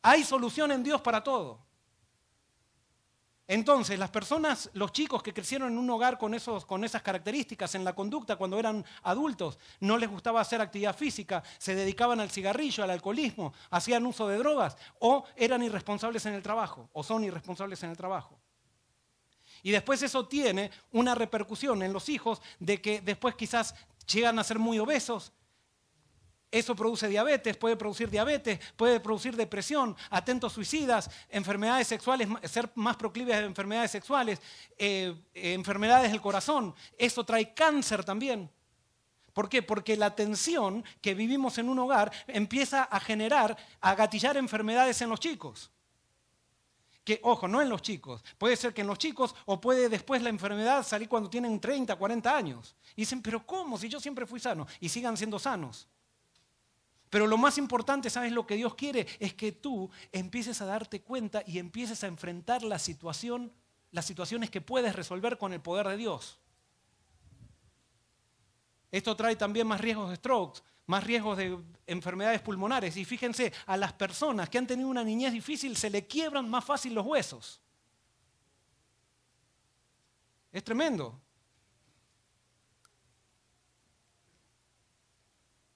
Hay solución en Dios para todo. Entonces, las personas, los chicos que crecieron en un hogar con esas características en la conducta cuando eran adultos, no les gustaba hacer actividad física, se dedicaban al cigarrillo, al alcoholismo, hacían uso de drogas o eran irresponsables en el trabajo o son irresponsables en el trabajo. Y después eso tiene una repercusión en los hijos de que después quizás llegan a ser muy obesos. Eso produce diabetes, puede producir depresión, atentos suicidas, enfermedades sexuales, ser más proclives a enfermedades sexuales, enfermedades del corazón. Eso trae cáncer también. ¿Por qué? Porque la tensión que vivimos en un hogar empieza a gatillar enfermedades en los chicos. Que, ojo, no en los chicos. Puede ser que en los chicos o puede después la enfermedad salir cuando tienen 30, 40 años. Y dicen, pero ¿cómo? Si yo siempre fui sano. Y sigan siendo sanos. Pero lo más importante, ¿sabes lo que Dios quiere? Es que tú empieces a darte cuenta y empieces a enfrentar las situaciones que puedes resolver con el poder de Dios. Esto trae también más riesgos de strokes, más riesgos de enfermedades pulmonares. Y fíjense, a las personas que han tenido una niñez difícil se le quiebran más fácil los huesos. Es tremendo.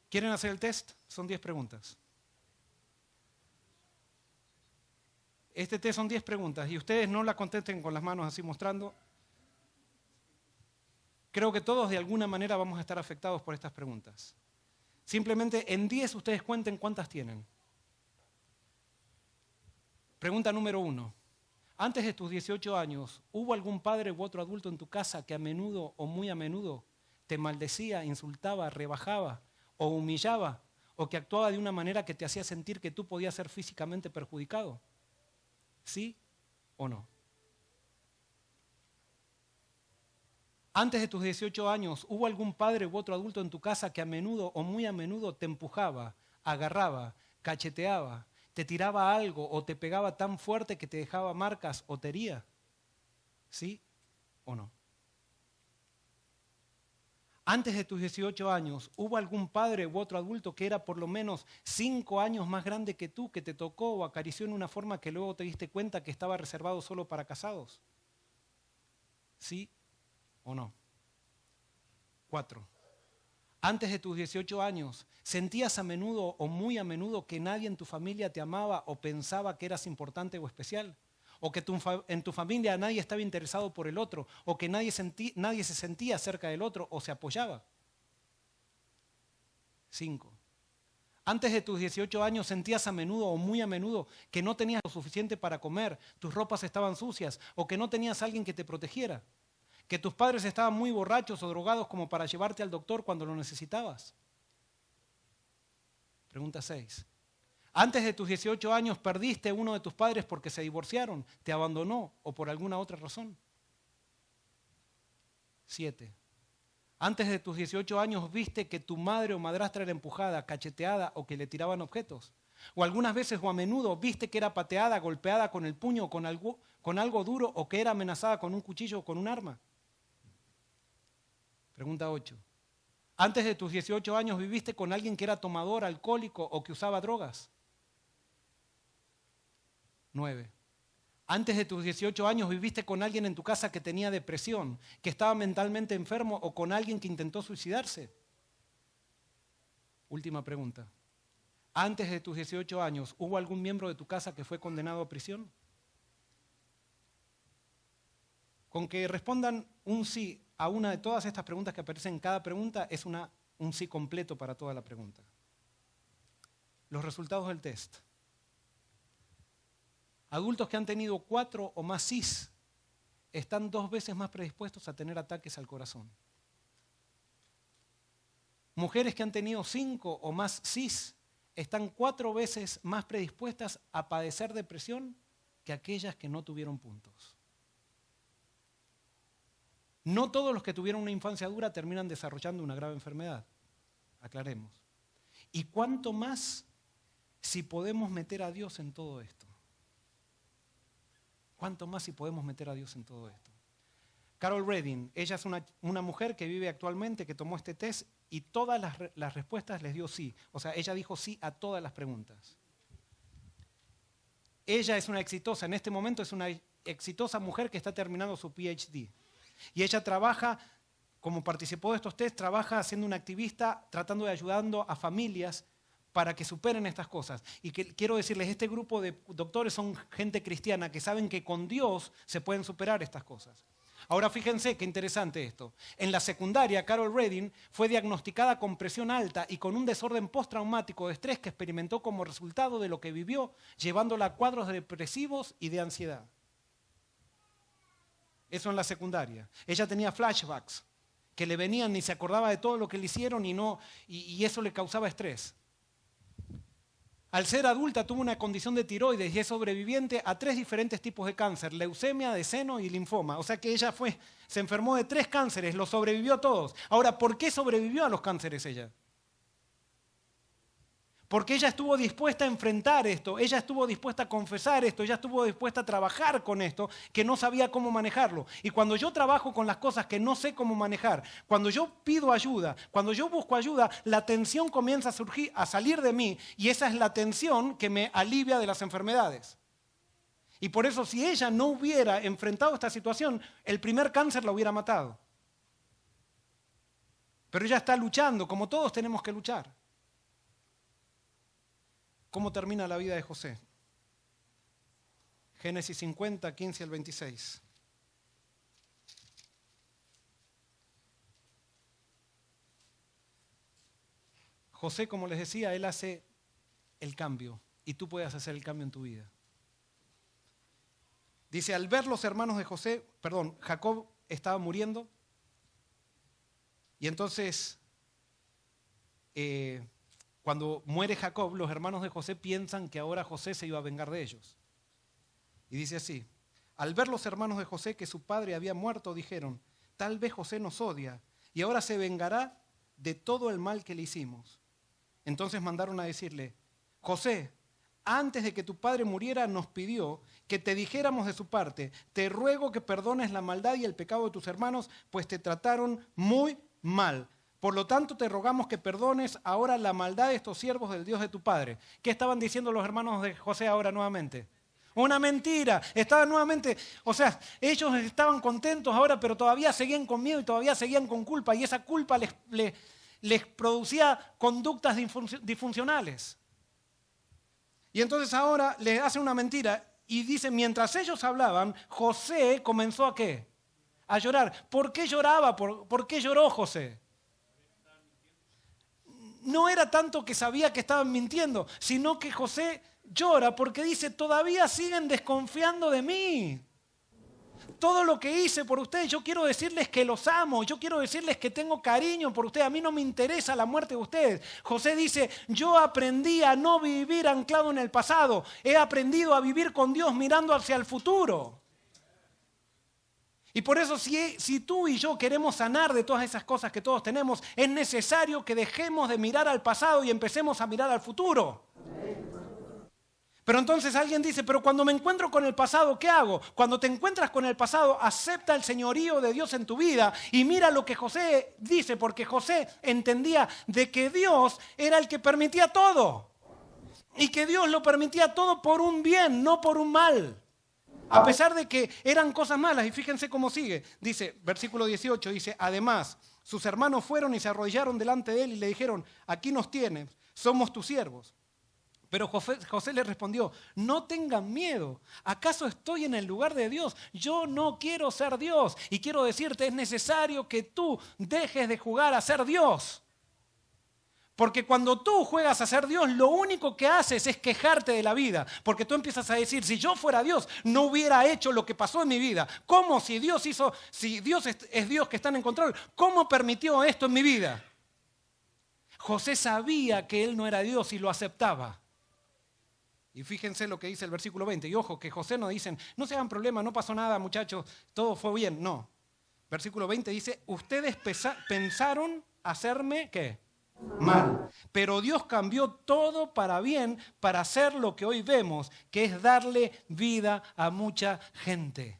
¿Quieren hacer el test? Son 10 preguntas. Este test son 10 preguntas y ustedes no la contesten con las manos así mostrando. Creo que todos de alguna manera vamos a estar afectados por estas preguntas. Simplemente en 10 ustedes cuenten cuántas tienen. Pregunta número 1. Antes de tus 18 años, ¿hubo algún padre u otro adulto en tu casa que a menudo o muy a menudo te maldecía, insultaba, rebajaba o humillaba, o que actuaba de una manera que te hacía sentir que tú podías ser físicamente perjudicado? ¿Sí o no? Antes de tus 18 años, ¿hubo algún padre u otro adulto en tu casa que a menudo o muy a menudo te empujaba, agarraba, cacheteaba, te tiraba algo o te pegaba tan fuerte que te dejaba marcas o te hería? ¿Sí o no? Antes de tus 18 años, ¿hubo algún padre u otro adulto que era por lo menos 5 años más grande que tú, que te tocó o acarició en una forma que luego te diste cuenta que estaba reservado solo para casados? ¿Sí o no? 4. Antes de tus 18 años, ¿sentías a menudo o muy a menudo que nadie en tu familia te amaba o pensaba que eras importante o especial? ¿O que en tu familia nadie estaba interesado por el otro? ¿O que nadie se sentía cerca del otro o se apoyaba? 5. Antes de tus 18 años, ¿sentías a menudo o muy a menudo que no tenías lo suficiente para comer, tus ropas estaban sucias o que no tenías a alguien que te protegiera? ¿Que tus padres estaban muy borrachos o drogados como para llevarte al doctor cuando lo necesitabas? Pregunta 6. Antes de tus 18 años perdiste a uno de tus padres porque se divorciaron, te abandonó o por alguna otra razón. 7. Antes de tus 18 años viste que tu madre o madrastra era empujada, cacheteada o que le tiraban objetos. O algunas veces o a menudo viste que era pateada, golpeada con el puño o con algo duro o que era amenazada con un cuchillo o con un arma. Pregunta 8. Antes de tus 18 años viviste con alguien que era tomador, alcohólico o que usaba drogas. 9. Antes de tus 18 años viviste con alguien en tu casa que tenía depresión, que estaba mentalmente enfermo o con alguien que intentó suicidarse. Última pregunta. Antes de tus 18 años, ¿hubo algún miembro de tu casa que fue condenado a prisión? Con que respondan un sí a una de todas estas preguntas que aparecen en cada pregunta es un sí completo para toda la pregunta. Los resultados del test. Adultos que han tenido 4 o más sís están 2 veces más predispuestos a tener ataques al corazón. Mujeres que han tenido 5 o más CIS están 4 veces más predispuestas a padecer depresión que aquellas que no tuvieron puntos. No todos los que tuvieron una infancia dura terminan desarrollando una grave enfermedad. Aclaremos. Y cuánto más si podemos meter a Dios en todo esto. ¿Cuánto más si podemos meter a Dios en todo esto? Carol Redding, ella es una mujer que vive actualmente, que tomó este test y todas las respuestas les dio sí. O sea, ella dijo sí a todas las preguntas. Ella es una exitosa, en este momento es una exitosa mujer que está terminando su PhD. Y ella trabaja, como participó de estos test, trabaja siendo una activista, tratando de ayudando a familias para que superen estas cosas. Y que, quiero decirles, este grupo de doctores son gente cristiana que saben que con Dios se pueden superar estas cosas. Ahora fíjense qué interesante esto. En la secundaria, Carol Redding fue diagnosticada con presión alta y con un desorden postraumático de estrés que experimentó como resultado de lo que vivió, llevándola a cuadros depresivos y de ansiedad. Eso en la secundaria. Ella tenía flashbacks que le venían y se acordaba de todo lo que le hicieron y eso le causaba estrés. Al ser adulta tuvo una condición de tiroides y es sobreviviente a 3 diferentes tipos de cáncer, leucemia, de seno y linfoma. O sea que ella se enfermó de 3 cánceres, los sobrevivió a todos. Ahora, ¿por qué sobrevivió a los cánceres ella? Porque ella estuvo dispuesta a enfrentar esto, ella estuvo dispuesta a confesar esto, ella estuvo dispuesta a trabajar con esto, que no sabía cómo manejarlo. Y cuando yo trabajo con las cosas que no sé cómo manejar, cuando yo pido ayuda, cuando yo busco ayuda, la tensión comienza a salir de mí y esa es la tensión que me alivia de las enfermedades. Y por eso si ella no hubiera enfrentado esta situación, el primer cáncer la hubiera matado. Pero ella está luchando, como todos tenemos que luchar. ¿Cómo termina la vida de José? Génesis 50, 15 al 26. José, como les decía, él hace el cambio y tú puedes hacer el cambio en tu vida. Dice, al ver los hermanos de Jacob estaba muriendo y entonces cuando muere Jacob, los hermanos de José piensan que ahora José se iba a vengar de ellos. Y dice así, al ver los hermanos de José que su padre había muerto, dijeron, tal vez José nos odia y ahora se vengará de todo el mal que le hicimos. Entonces mandaron a decirle, José, antes de que tu padre muriera nos pidió que te dijéramos de su parte, te ruego que perdones la maldad y el pecado de tus hermanos, pues te trataron muy mal. Por lo tanto, te rogamos que perdones ahora la maldad de estos siervos del Dios de tu padre. ¿Qué estaban diciendo los hermanos de José ahora nuevamente? Una mentira. Estaban nuevamente, o sea, ellos estaban contentos ahora, pero todavía seguían con miedo y todavía seguían con culpa. Y esa culpa les producía conductas disfuncionales. Y entonces ahora les hacen una mentira y dicen, mientras ellos hablaban, José comenzó ¿a qué? A llorar. ¿Por qué lloraba? ¿Por qué lloró José? No era tanto que sabía que estaban mintiendo, sino que José llora porque dice, todavía siguen desconfiando de mí. Todo lo que hice por ustedes, yo quiero decirles que los amo, yo quiero decirles que tengo cariño por ustedes, a mí no me interesa la muerte de ustedes. José dice, yo aprendí a no vivir anclado en el pasado, he aprendido a vivir con Dios mirando hacia el futuro. Y por eso si tú y yo queremos sanar de todas esas cosas que todos tenemos, es necesario que dejemos de mirar al pasado y empecemos a mirar al futuro. Pero entonces alguien dice, pero cuando me encuentro con el pasado, ¿qué hago? Cuando te encuentras con el pasado, acepta el señorío de Dios en tu vida y mira lo que José dice, porque José entendía de que Dios era el que permitía todo. Y que Dios lo permitía todo por un bien, no por un mal. A pesar de que eran cosas malas, y fíjense cómo sigue, dice, versículo 18, dice, además, sus hermanos fueron y se arrodillaron delante de él y le dijeron, aquí nos tienes, somos tus siervos. Pero José le respondió, no tengan miedo, ¿acaso estoy en el lugar de Dios? Yo no quiero ser Dios y quiero decirte, es necesario que tú dejes de jugar a ser Dios. Porque cuando tú juegas a ser Dios, lo único que haces es quejarte de la vida. Porque tú empiezas a decir, si yo fuera Dios, no hubiera hecho lo que pasó en mi vida. ¿Cómo si Dios es Dios que está en control? ¿Cómo permitió esto en mi vida? José sabía que él no era Dios y lo aceptaba. Y fíjense lo que dice el versículo 20. Y ojo, que José no dicen, no se hagan problema, no pasó nada, muchachos, todo fue bien. No. Versículo 20 dice, ustedes pensaron hacerme, ¿qué? Mal. Pero Dios cambió todo para bien, para hacer lo que hoy vemos, que es darle vida a mucha gente.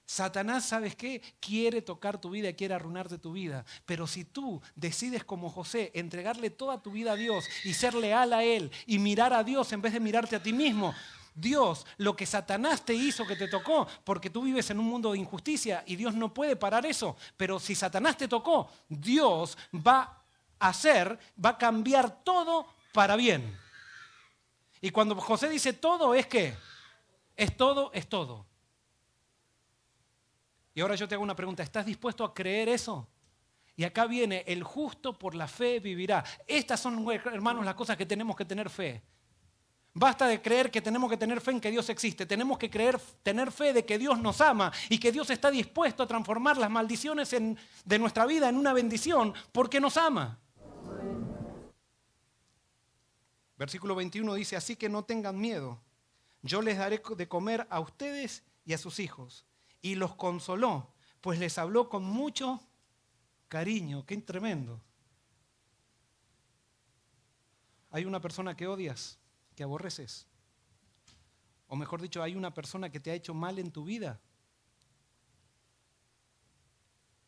Satanás, ¿sabes qué? Quiere tocar tu vida, quiere arruinarte tu vida. Pero si tú decides como José entregarle toda tu vida a Dios y ser leal a Él y mirar a Dios en vez de mirarte a ti mismo, Dios, lo que Satanás te hizo que te tocó, porque tú vives en un mundo de injusticia y Dios no puede parar eso, pero si Satanás te tocó, Dios va a cambiar todo para bien. Y cuando José dice todo, ¿es qué? Es todo, es todo. Y ahora yo te hago una pregunta, ¿estás dispuesto a creer eso? Y acá viene, el justo por la fe vivirá. Estas son, hermanos, las cosas que tenemos que tener fe. Basta de creer que tenemos que tener fe en que Dios existe. Tenemos que tener fe de que Dios nos ama y que Dios está dispuesto a transformar las maldiciones de nuestra vida en una bendición porque nos ama. Versículo 21 dice, así que no tengan miedo. Yo les daré de comer a ustedes y a sus hijos. Y los consoló, pues les habló con mucho cariño. ¡Qué tremendo! Hay una persona que odias, que aborreces. O mejor dicho, hay una persona que te ha hecho mal en tu vida.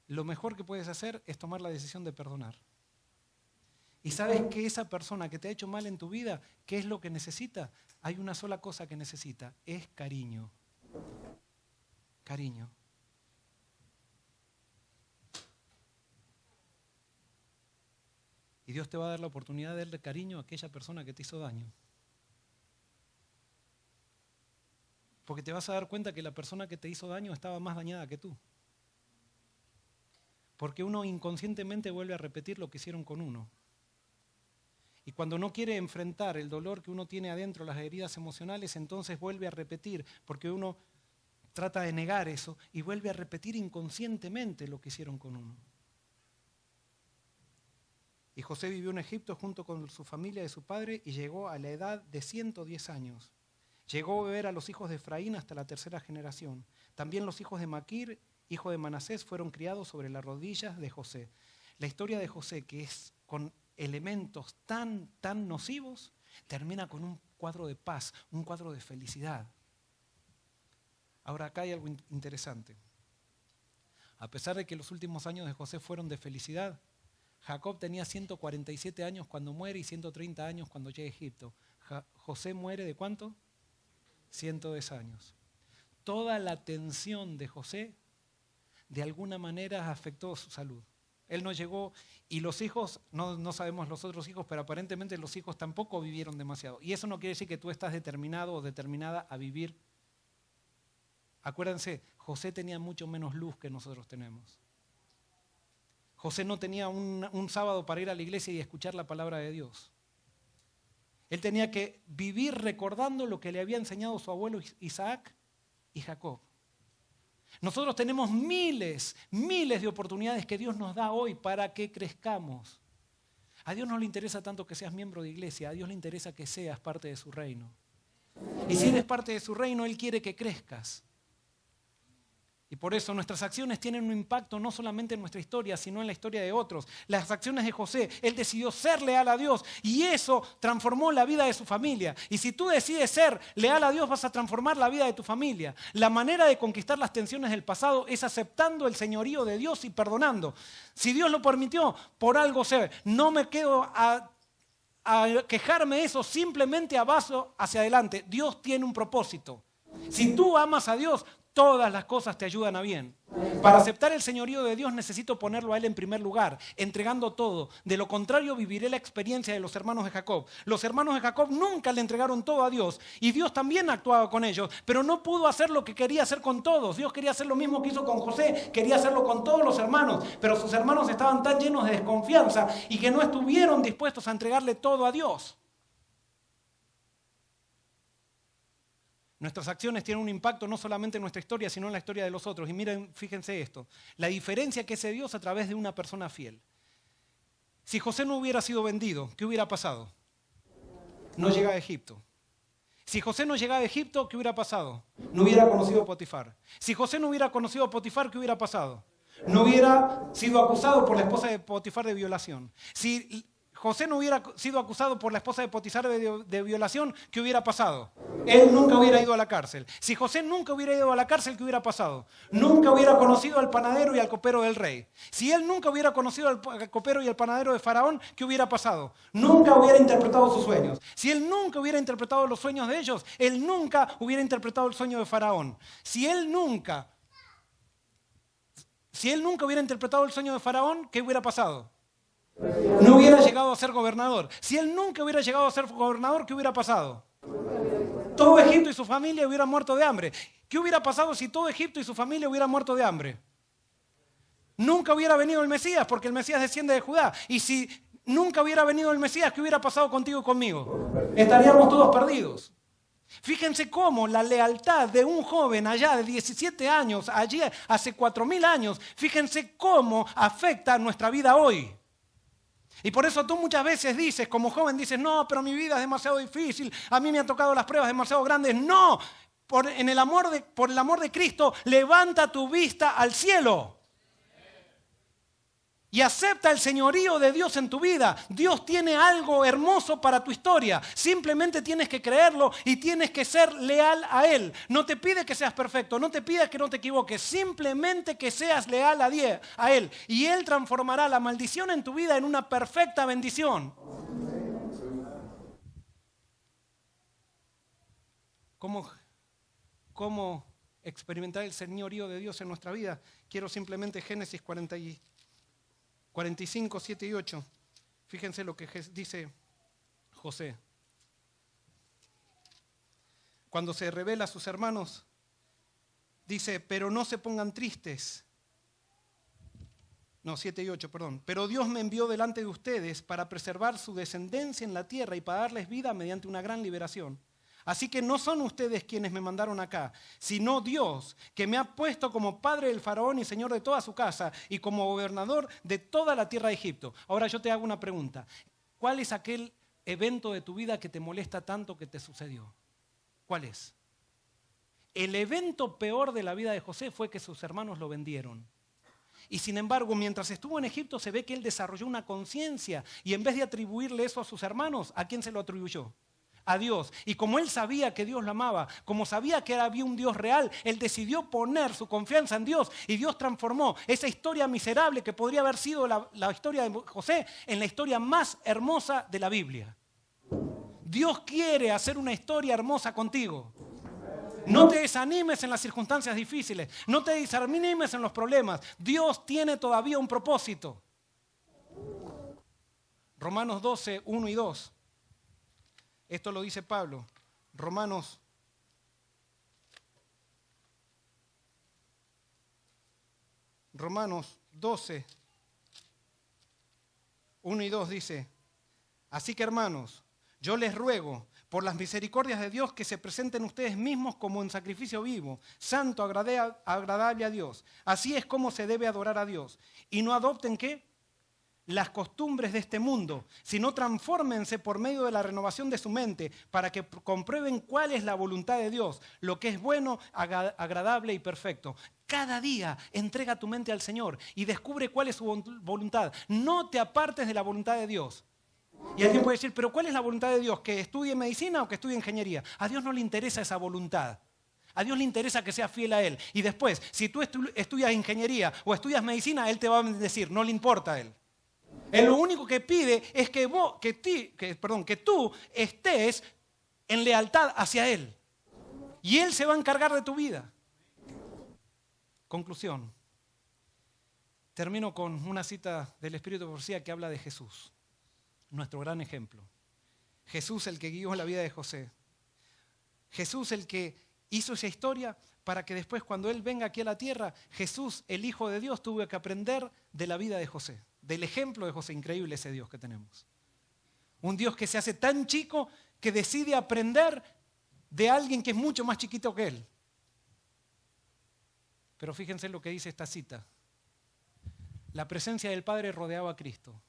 Lo mejor que puedes hacer es tomar la decisión de perdonar. Y sabes que esa persona que te ha hecho mal en tu vida, ¿qué es lo que necesita? Hay una sola cosa que necesita, es cariño. Cariño. Y Dios te va a dar la oportunidad de darle cariño a aquella persona que te hizo daño. Porque te vas a dar cuenta que la persona que te hizo daño estaba más dañada que tú. Porque uno inconscientemente vuelve a repetir lo que hicieron con uno. Y cuando no quiere enfrentar el dolor que uno tiene adentro, las heridas emocionales, entonces vuelve a repetir, porque uno trata de negar eso y vuelve a repetir inconscientemente lo que hicieron con uno. Y José vivió en Egipto junto con su familia de su padre y llegó a la edad de 110 años. Llegó a ver a los hijos de Efraín hasta la tercera generación. También los hijos de Maquir, hijo de Manasés, fueron criados sobre las rodillas de José. La historia de José, que es con elementos tan nocivos, termina con un cuadro de paz, un cuadro de felicidad. Ahora acá hay algo interesante. A pesar de que los últimos años de José fueron de felicidad, Jacob tenía 147 años cuando muere y 130 años cuando llega a Egipto. José muere ¿de cuánto? 110 años. Toda la tensión de José de alguna manera afectó su salud. Él no llegó y los hijos, no sabemos los otros hijos, pero aparentemente los hijos tampoco vivieron demasiado. Y eso no quiere decir que tú estás determinado o determinada a vivir. Acuérdense, José tenía mucho menos luz que nosotros tenemos. José no tenía un sábado para ir a la iglesia y escuchar la palabra de Dios. Él tenía que vivir recordando lo que le había enseñado su abuelo Isaac y Jacob. Nosotros tenemos miles de oportunidades que Dios nos da hoy para que crezcamos. A Dios no le interesa tanto que seas miembro de iglesia, a Dios le interesa que seas parte de su reino. Y si eres parte de su reino, Él quiere que crezcas. Y por eso nuestras acciones tienen un impacto no solamente en nuestra historia, sino en la historia de otros. Las acciones de José, él decidió ser leal a Dios y eso transformó la vida de su familia. Y si tú decides ser leal a Dios, vas a transformar la vida de tu familia. La manera de conquistar las tensiones del pasado es aceptando el señorío de Dios y perdonando. Si Dios lo permitió, por algo sé. No me quedo a quejarme de eso, simplemente avanzo hacia adelante. Dios tiene un propósito. Si tú amas a Dios, Todas las cosas te ayudan a bien. Para aceptar el señorío de Dios necesito ponerlo a Él en primer lugar, entregando todo. De lo contrario viviré la experiencia de los hermanos de Jacob. Los hermanos de Jacob nunca le entregaron todo a Dios y Dios también actuaba con ellos, pero no pudo hacer lo que quería hacer con todos. Dios quería hacer lo mismo que hizo con José, quería hacerlo con todos los hermanos, pero sus hermanos estaban tan llenos de desconfianza y que no estuvieron dispuestos a entregarle todo a Dios. Nuestras acciones tienen un impacto no solamente en nuestra historia, sino en la historia de los otros. Y miren, fíjense esto, la diferencia que hace Dios a través de una persona fiel. Si José no hubiera sido vendido, ¿qué hubiera pasado? No llega a Egipto. Si José no llegaba a Egipto, ¿qué hubiera pasado? No hubiera conocido a Potifar. Si José no hubiera conocido a Potifar, ¿qué hubiera pasado? No hubiera sido acusado por la esposa de Potifar de violación. Si José no hubiera sido acusado por la esposa de Potifar de violación, ¿qué hubiera pasado? Él nunca hubiera ido a la cárcel. Si José nunca hubiera ido a la cárcel, ¿qué hubiera pasado? Nunca hubiera conocido al panadero y al copero del rey. Si él nunca hubiera conocido al copero y al panadero de Faraón, ¿qué hubiera pasado? Nunca hubiera interpretado sus sueños. Si él nunca hubiera interpretado los sueños de ellos, él nunca hubiera interpretado el sueño de Faraón. Si él nunca hubiera interpretado el sueño de Faraón, ¿qué hubiera pasado? No hubiera llegado a ser gobernador. Si él nunca hubiera llegado a ser gobernador, ¿qué hubiera pasado? Todo Egipto y su familia hubieran muerto de hambre. ¿Qué hubiera pasado si todo Egipto y su familia hubieran muerto de hambre? Nunca hubiera venido el Mesías, porque el Mesías desciende de Judá. Y si nunca hubiera venido el Mesías, ¿qué hubiera pasado contigo y conmigo? Estaríamos todos perdidos. Fíjense cómo la lealtad de un joven allá de 17 años, allí hace 4000 años, fíjense cómo afecta nuestra vida hoy. Y por eso tú muchas veces dices, como joven dices, no, pero mi vida es demasiado difícil, a mí me han tocado las pruebas demasiado grandes. No, por el amor de Cristo, levanta tu vista al cielo. Y acepta el señorío de Dios en tu vida. Dios tiene algo hermoso para tu historia. Simplemente tienes que creerlo y tienes que ser leal a Él. No te pide que seas perfecto, no te pide que no te equivoques. Simplemente que seas leal a Él. Y Él transformará la maldición en tu vida en una perfecta bendición. ¿Cómo experimentar el señorío de Dios en nuestra vida? Quiero simplemente Génesis 45, 7 y 8. Fíjense lo que dice José. Cuando se revela a sus hermanos, dice, pero no se pongan tristes. No, 7 y 8, perdón. Pero Dios me envió delante de ustedes para preservar su descendencia en la tierra y para darles vida mediante una gran liberación. Así que no son ustedes quienes me mandaron acá, sino Dios, que me ha puesto como padre del faraón y señor de toda su casa y como gobernador de toda la tierra de Egipto. Ahora yo te hago una pregunta. ¿Cuál es aquel evento de tu vida que te molesta tanto que te sucedió? ¿Cuál es? El evento peor de la vida de José fue que sus hermanos lo vendieron. Y sin embargo, mientras estuvo en Egipto, se ve que él desarrolló una conciencia y en vez de atribuirle eso a sus hermanos, ¿a quién se lo atribuyó? A Dios. Y como él sabía que Dios lo amaba, como sabía que había un Dios real, él decidió poner su confianza en Dios y Dios transformó esa historia miserable que podría haber sido la historia de José en la historia más hermosa de la Biblia. Dios quiere hacer una historia hermosa contigo. No te desanimes en las circunstancias difíciles, no te desanimes en los problemas. Dios tiene todavía un propósito. Romanos 12, 1 y 2. Esto lo dice Pablo, Romanos 12, 1 y 2 dice, así que hermanos, yo les ruego por las misericordias de Dios que se presenten ustedes mismos como en sacrificio vivo, santo, agradable a Dios. Así es como se debe adorar a Dios. Y no adopten, ¿qué? Las costumbres de este mundo, sino transfórmense por medio de la renovación de su mente para que comprueben cuál es la voluntad de Dios, lo que es bueno, agradable y perfecto. Cada día entrega tu mente al Señor y descubre cuál es su voluntad. No te apartes de la voluntad de Dios. Y alguien puede decir, pero ¿cuál es la voluntad de Dios? ¿Que estudie medicina o que estudie ingeniería? A Dios no le interesa esa voluntad. A Dios le interesa que seas fiel a Él. Y después, si tú estudias ingeniería o estudias medicina, Él te va a decir, no le importa a Él. Él lo único que pide es que tú estés en lealtad hacia Él. Y Él se va a encargar de tu vida. Conclusión. Termino con una cita del Espíritu de Profecía que habla de Jesús, nuestro gran ejemplo. Jesús, el que guió la vida de José. Jesús, el que hizo esa historia para que después, cuando Él venga aquí a la tierra, Jesús, el Hijo de Dios, tuvo que aprender de la vida de José, del ejemplo de José. Increíble ese Dios que tenemos. Un Dios que se hace tan chico que decide aprender de alguien que es mucho más chiquito que Él. Pero fíjense lo que dice esta cita. La presencia del Padre rodeaba a Cristo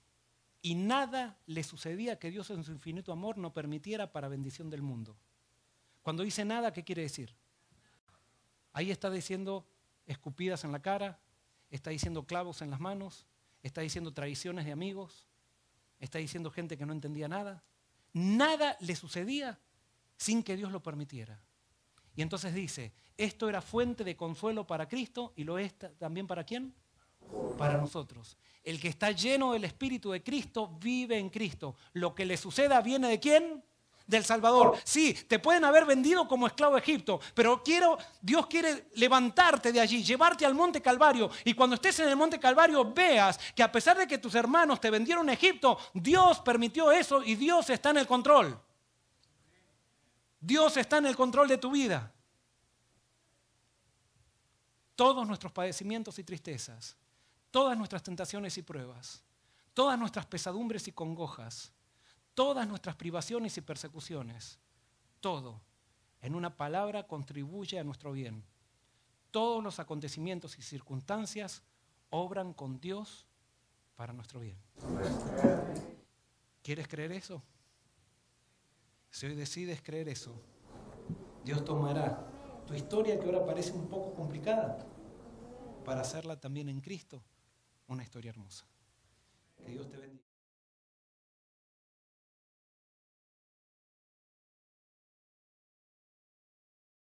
y nada le sucedía que Dios en su infinito amor no permitiera para bendición del mundo. Cuando dice nada, ¿qué quiere decir? Ahí está diciendo escupidas en la cara, está diciendo clavos en las manos, está diciendo traiciones de amigos, está diciendo gente que no entendía nada. Nada le sucedía sin que Dios lo permitiera. Y entonces dice, esto era fuente de consuelo para Cristo y lo es también para ¿quién? Para nosotros. El que está lleno del Espíritu de Cristo vive en Cristo. Lo que le suceda viene ¿de quién? Del Salvador. Sí, te pueden haber vendido como esclavo a Egipto, pero Dios quiere levantarte de allí, llevarte al Monte Calvario, y cuando estés en el Monte Calvario veas que a pesar de que tus hermanos te vendieron a Egipto, Dios permitió eso y Dios está en el control. Dios está en el control de tu vida. Todos nuestros padecimientos y tristezas, todas nuestras tentaciones y pruebas, todas nuestras pesadumbres y congojas, todas nuestras privaciones y persecuciones, todo, en una palabra, contribuye a nuestro bien. Todos los acontecimientos y circunstancias obran con Dios para nuestro bien. ¿Quieres creer eso? Si hoy decides creer eso, Dios tomará tu historia, que ahora parece un poco complicada, para hacerla también en Cristo una historia hermosa. Que Dios te bendiga.